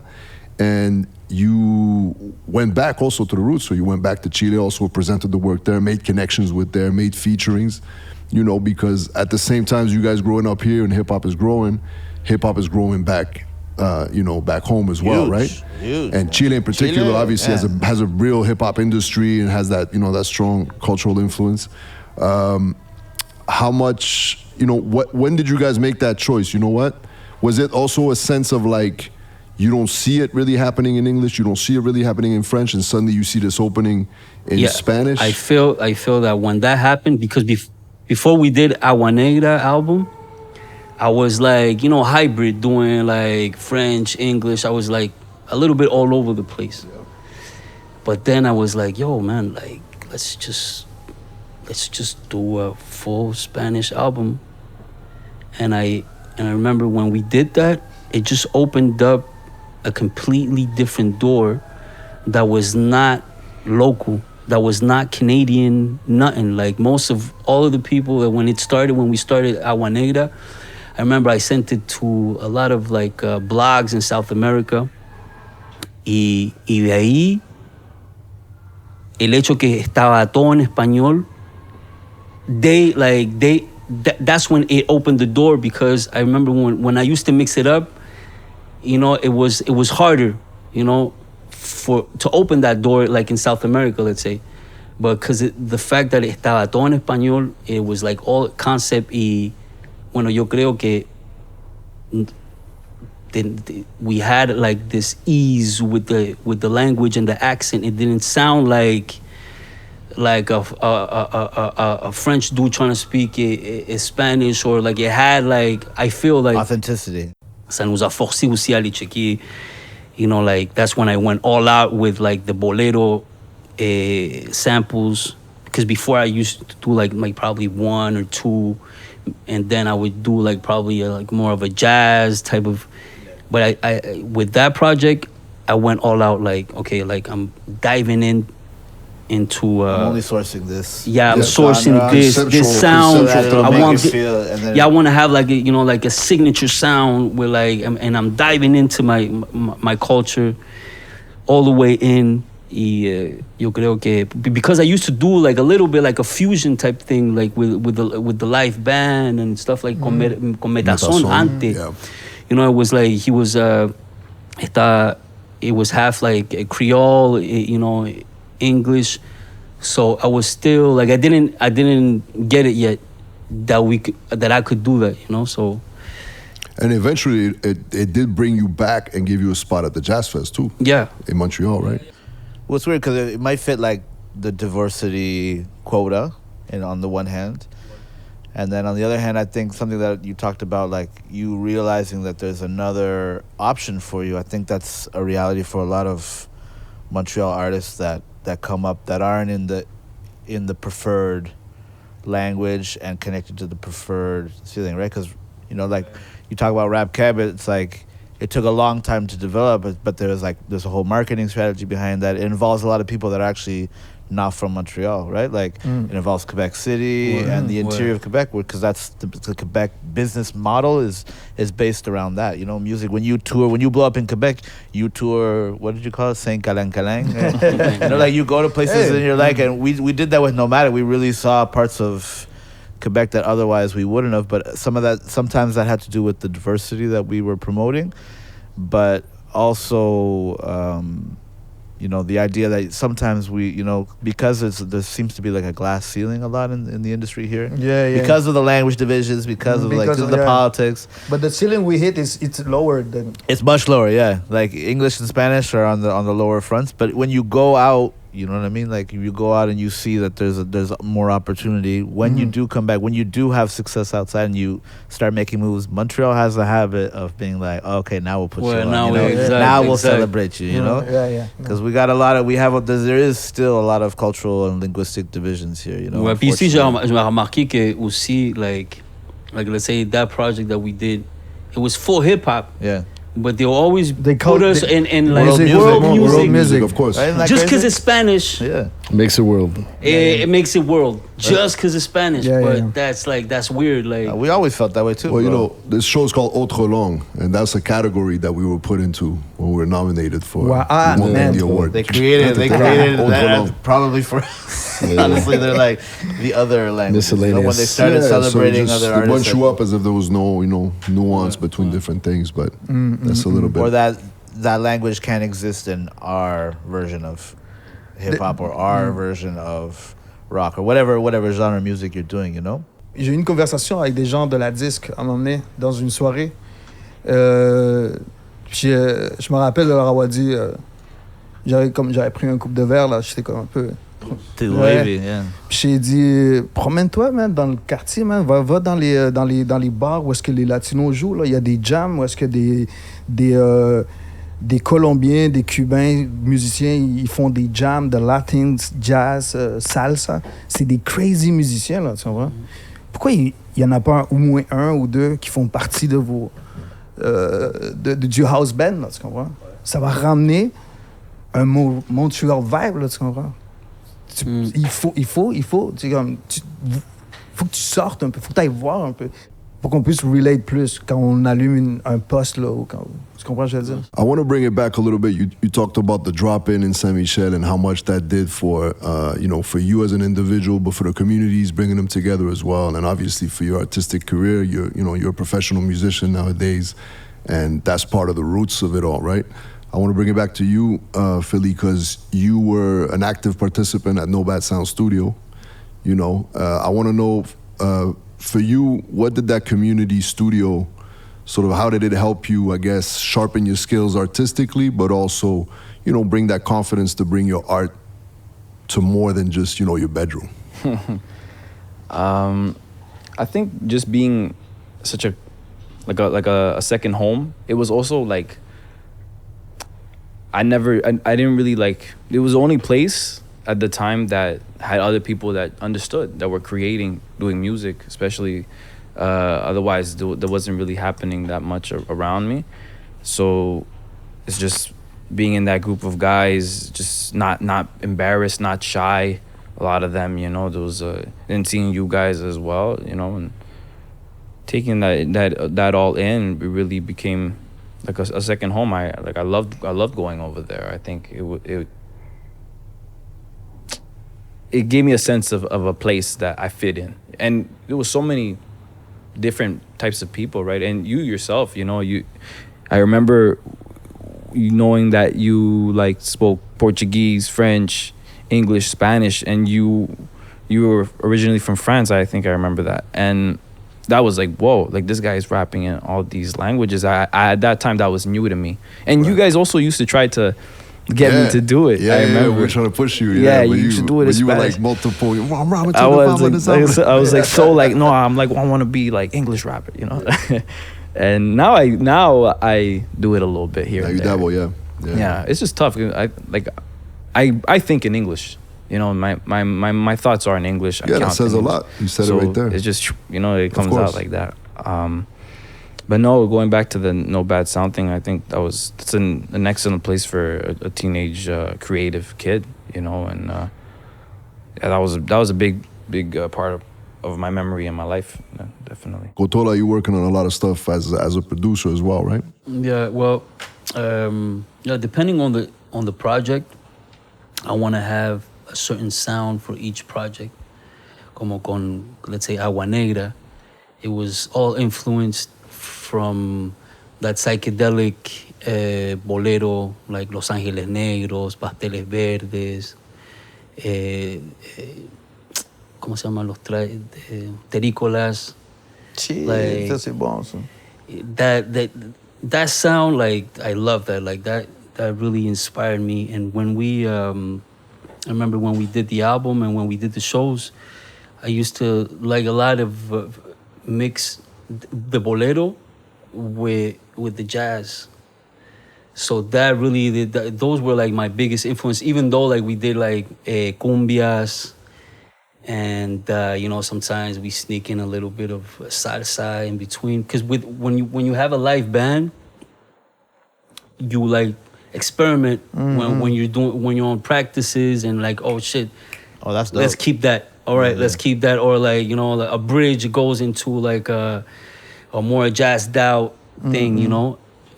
and you went back also to the roots. So you went back to Chile, also presented the work there, made connections with there, made featurings, you know, because at the same time as you guys growing up here and hip hop is growing back, you know, back home as well, right? Huge. And Chile in particular, Chile, obviously has a real hip hop industry and has that, you know, that strong cultural influence. How much, you know, when did you guys make that choice? You know what? Was it also a sense of like, you don't see it really happening in English, you don't see it really happening in French, and suddenly you see this opening in Spanish? I feel that when that happened, because before we did Agua Negra album, I was like, you know, hybrid, doing like French, English. I was like a little bit all over the place. Yeah. But then I was like, yo, man, like let's just do a full Spanish album. And I remember when we did that, it just opened up a completely different door that was not local, that was not Canadian, nothing. Like most of all of the people that when we started Agua Negra, I remember I sent it to a lot of like blogs in South America. Y de ahí, el hecho que estaba todo en español, that's when it opened the door, because I remember when I used to mix it up, you know, it was harder, you know, to open that door like in South America, let's say. But because the fact that estaba todo en español, it was like all concept y, bueno, yo creo que we had like this ease with the language and the accent. It didn't sound like a French dude trying to speak Spanish, or like it had like, I feel like authenticity. Ça nous a forcé aussi à aller checker, you know, like that's when I went all out with like the bolero samples, because before I used to do like probably 1 or 2, and then I would do like probably like more of a jazz type of. But I with that project, I went all out, like, okay, like I'm diving into I'm only sourcing this. Yeah, I'm sourcing this sound. I want to have like a, you know, like a signature sound where like, and I'm diving into my culture all the way in. Yo creo que because I used to do like a little bit like a fusion type thing, like with the live band and stuff, like con Metazon ante. Yeah. You know, it was like he was it was half like a Creole, you know, English. So I was still like I didn't get it yet that I could do that, you know. So and eventually it did bring you back and give you a spot at the Jazz Fest too. Yeah, in Montreal, right? Well, it's weird because it might fit like the diversity quota, and on the one hand, and then on the other hand, I think something that you talked about, like you realizing that there's another option for you. I think that's a reality for a lot of Montreal artists that come up that aren't in the preferred language and connected to the preferred feeling, right? Because, you know, like you talk about Rap Cab, it's like it took a long time to develop, but there's a whole marketing strategy behind that. It involves a lot of people that are actually not from Montreal, right? Like it involves Quebec City and the interior of Quebec, because that's the Quebec business model is based around that. You know, music. When you tour, when you blow up in Quebec, you tour. What did you call it? Saint Calang Calang. You know, like you go to places and you're like, and we did that with Nomadic. We really saw parts of Quebec that otherwise we wouldn't have. But sometimes that had to do with the diversity that we were promoting, but also. You know, the idea that sometimes we, you know, because there seems to be like a glass ceiling a lot in the industry here. Yeah. Because of the language divisions, because of the politics. But the ceiling we hit it's lower than. It's much lower, yeah. Like English and Spanish are on the lower fronts, but when you go out, you know what I mean? Like you go out and you see that there's more opportunity. When you do come back, when you do have success outside and you start making moves, Montreal has the habit of being like, okay, now we'll put you on. Now, you know? exactly, now we'll celebrate you, you know? Yeah. Because we got there is still a lot of cultural and linguistic divisions here, you know? Ouais, puis ici, j'ai remarqué que aussi, like let's say that project that we did, it was full hip-hop. Yeah. But they'll always They put us in like world music. music, of course. Right? Just because it's Spanish, Yeah. Makes it world. it makes it world. Just because it's Spanish, Yeah, but yeah. that's weird. Like We always felt that way too. Well, you bro. know, this show is called Autres Langues, and that's a category that we were put into when we were nominated for Wow, we won man. the award. They created Autres that Langues. probably for honestly they're like the other languages. You know, when they Miscellaneous. started celebrating so other they artists, bunch you up as if there was no, nuance between different things, but that's a little bit. or that language can't exist in our version of hip hop or our version of rock or whatever genre of music you're doing, you know? J'ai eu une conversation avec des gens de la disque à un moment donné, dans une soirée. Puis je me rappelle de leur avoir dit, j'avais pris un coupe de verre, là, j'étais comme un peu... Too Ouais. wavy, yeah. Puis j'ai dit, promène-toi, man, dans le quartier, man, va dans les bars où est-ce que les Latinos jouent, là, il y a des jams, où est-ce que des Colombiens, des Cubains, musiciens, ils font des jams de Latin, jazz, salsa. C'est des crazy musiciens, là, tu comprends? Pourquoi il y en a pas au moins un ou deux qui font partie de vos... du house band, là, tu comprends? Ça va ramener un Montreal vibe, là, tu comprends? Il faut que tu sortes un peu, faut que tu ailles voir un peu, pour qu'on puisse relate plus quand on allume un poste, là, ou quand, tu comprends ce que je veux dire? I want to bring it back a little bit. You talked about the drop-in in Saint-Michel and how much that did for, for you as an individual, but for the communities, bringing them together as well. And obviously for your artistic career, you're a professional musician nowadays, and that's part of the roots of it all, right? I want to bring it back to you, Fili, because you were an active participant at No Bad Sound Studio. I want to know, for you, what did that community studio how did it help you, I guess, sharpen your skills artistically, but also, bring that confidence to bring your art to more than just, your bedroom? I think just being such a second home, it was also like, I didn't really it was the only place at the time that had other people that understood, that were doing music, especially. Otherwise, there wasn't really happening that much around me. So it's just being in that group of guys, just not embarrassed, not shy. A lot of them, there was, and seeing you guys as well, and taking that all in, it really became like a second home. I loved going over there. I think it gave me a sense of a place that I fit in, and there was so many different types of people, right? And you yourself, I remember knowing that you spoke Portuguese, French, English, Spanish, and you were originally from France. I think I remember that, and that was like, whoa, this guy is rapping in all these languages. I at that time, that was new to me. And you guys also used to try to get me to do it. Yeah, I remember. we were trying to push you. Yeah, but you should do it in you were Spanish. multiple. I was no, I'm I want to be English rapper, And now I do it a little bit here. Now and you there. dabble, yeah. Yeah, it's just tough. I think in English. My thoughts are in English. Yeah, that says a lot. You said it right there. It's just, it comes out like that. But no, going back to the No Bad Sound thing, I think that's an excellent place for a teenage creative kid, and that was a big part of my memory in my life. Yeah, definitely. Cotola, you're working on a lot of stuff as a producer as well, right? Yeah, well, depending on the project, I want to have a certain sound for each project. Como con, let's say, Agua Negra, it was all influenced from that psychedelic bolero, like Los Ángeles Negros, Pasteles Verdes, ¿cómo se llaman los terrícolas? Sí, Like, eso es bon. That sound, like, I love that. Like, that really inspired me. And when we, I remember when we did the album and when we did the shows, I used to like a lot of mix the bolero with the jazz. So that really, those were like my biggest influence. Even though like we did like cumbias, and sometimes we sneak in a little bit of salsa in between. Because when you have a live band, you like experiment when you're on practices and like, oh shit, that's dope. Let's keep that. All right, let's keep that. Or like, like a bridge goes into like a more jazzed out thing,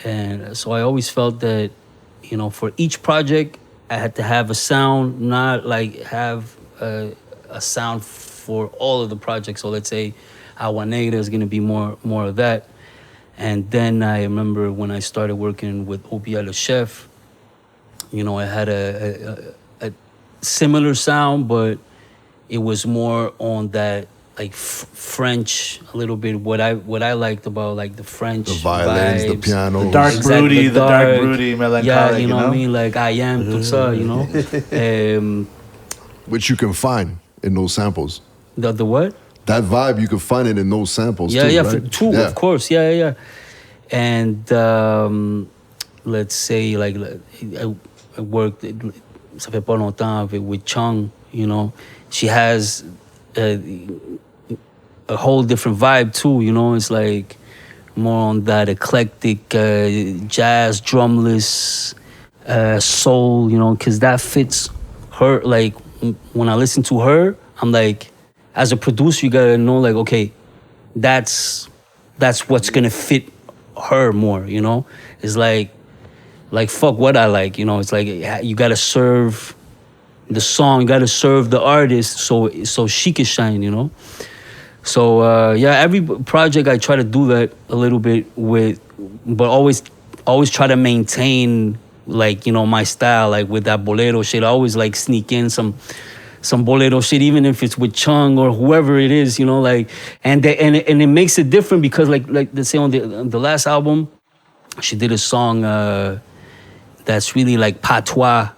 And so I always felt that, for each project, I had to have a sound, not like have a sound for all of the projects. So let's say Agua Negra is going to be more of that. And then I remember when I started working with Obia Le Chef, I had a similar sound, but it was more on that like French a little bit. What I liked about like the French, the violins, vibes, the piano, the dark broody, melancholic. Yeah, you know what I mean. Like I am tout ça, which you can find in those samples. The what? That vibe, you can find it in those samples too, right? Of course, yeah. And let's say like I worked, ça fait pas longtemps with Chung, She has a whole different vibe too, It's like more on that eclectic jazz, drumless, soul, because that fits her. Like when I listen to her, I'm like, as a producer, you gotta know like, okay, that's what's gonna fit her more, It's like fuck what I like, It's like you gotta serve the song, you gotta serve the artist so she can shine, So every project I try to do that a little bit with, but always try to maintain like my style, like with that bolero shit. I always like sneak in some bolero shit, even if it's with Chung or whoever it is, like, and it makes it different because like let's say on the last album, she did a song that's really like patois.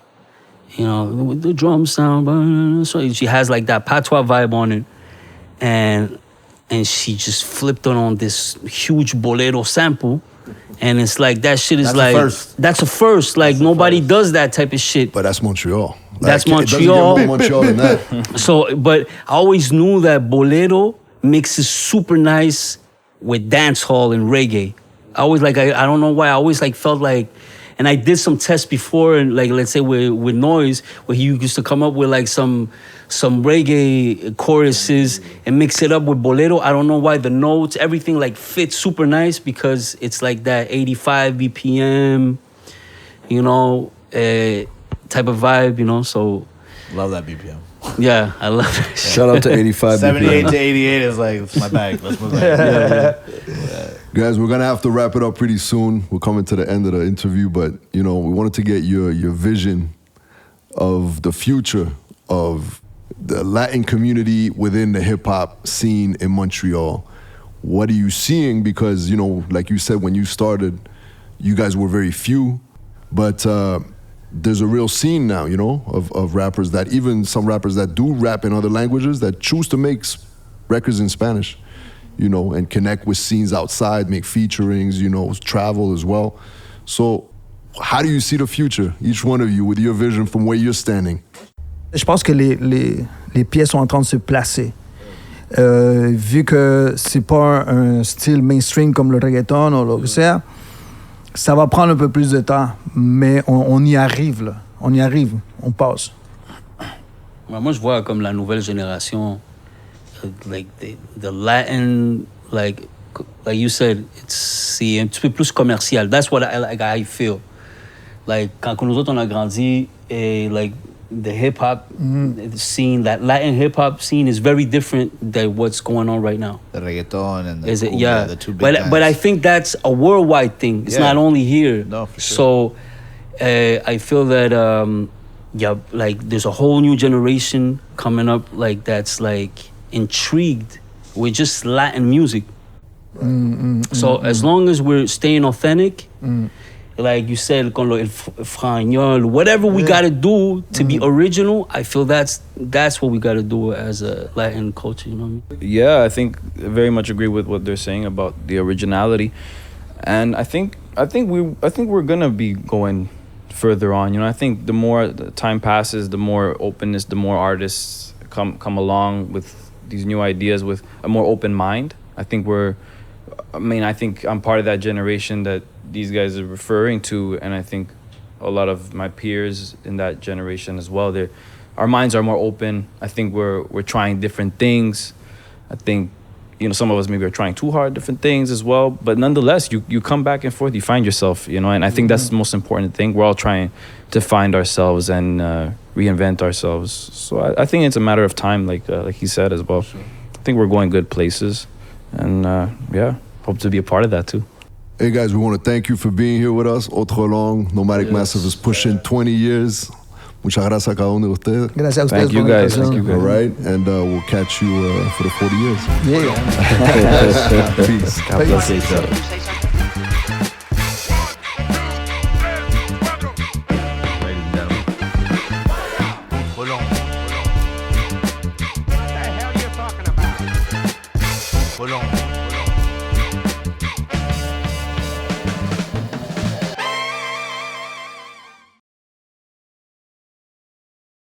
With the drum sound, so she has like that patois vibe on it, and she just flipped on this huge bolero sample, and it's like that shit is that's a first. Like nobody does that type of shit. But that's Montreal. That's Montreal. Montreal. It doesn't get more Montreal than that. So, but I always knew that bolero mixes super nice with dance hall and reggae. I always like I don't know why I always like felt like. And I did some tests before, and like let's say with Noise, where he used to come up with like some reggae choruses and mix it up with bolero. I don't know why the notes, everything like fits super nice because it's like that 85 BPM, type of vibe, So love that BPM. Yeah, I love it. Shout out to 85 78 BPM. to 88 is like, it's my bag. Let's move on. Guys, we're gonna have to wrap it up pretty soon. We're coming to the end of the interview, but we wanted to get your vision of the future of the Latin community within the hip hop scene in Montreal. What are you seeing? Because like you said, when you started, you guys were very few, but there's a real scene now, of rappers that even some rappers that do rap in other languages that choose to make records in Spanish. And connect with scenes outside, make featurings, travel as well. So how do you see the future, each one of you, with your vision from where you're standing? Je pense que les pièces sont en train de se placer. Vu que c'est pas un style mainstream comme le reggaeton ou le que sea, ça va prendre un peu plus de temps, mais on y arrive, là. On y arrive, on passe. Moi, je vois comme la nouvelle génération, like the Latin, like you said, c'est un petit peu plus commercial. That's what I feel. Like, quand nous autres, on a grandi, like, the hip-hop scene, that Latin hip-hop scene is very different than what's going on right now. The reggaeton and the Is it? cumbia, Yeah. the two big But I think that's a worldwide thing. It's Yeah. not only here. No, for sure. So I feel that like there's a whole new generation coming up like that's like intrigued with just Latin music. So as long as we're staying authentic, like you said, con lo el frañol, whatever we gotta do to be original, I feel that's what we gotta do as a Latin culture. You know what I mean? Yeah, I think I very much agree with what they're saying about the originality, and I think we're gonna be going further on. You know, I think the more the time passes, the more openness, the more artists come along with these new ideas with a more open mind. I think I'm part of that generation that these guys are referring to, and I think a lot of my peers in that generation as well. Our minds are more open. I think we're trying different things. I think, you know, some of us maybe are trying too hard different things as well. But nonetheless, you come back and forth, you find yourself, you know, and I think that's the most important thing. We're all trying to find ourselves and reinvent ourselves. So I think it's a matter of time, like he said as well. Sure. I think we're going good places, and hope to be a part of that too. Hey guys, we want to thank you for being here with us. Autres Langues, Nomadic Massive is pushing 20 years. Muchas gracias a cada uno de ustedes. Gracias a ustedes Thank you por la guys. invitación. Thank you All guys. right, and we'll catch you for the 40 years. Yeah. Peace. God bless each other. Did you say something? Ladies and gentlemen. What the hell you talking about?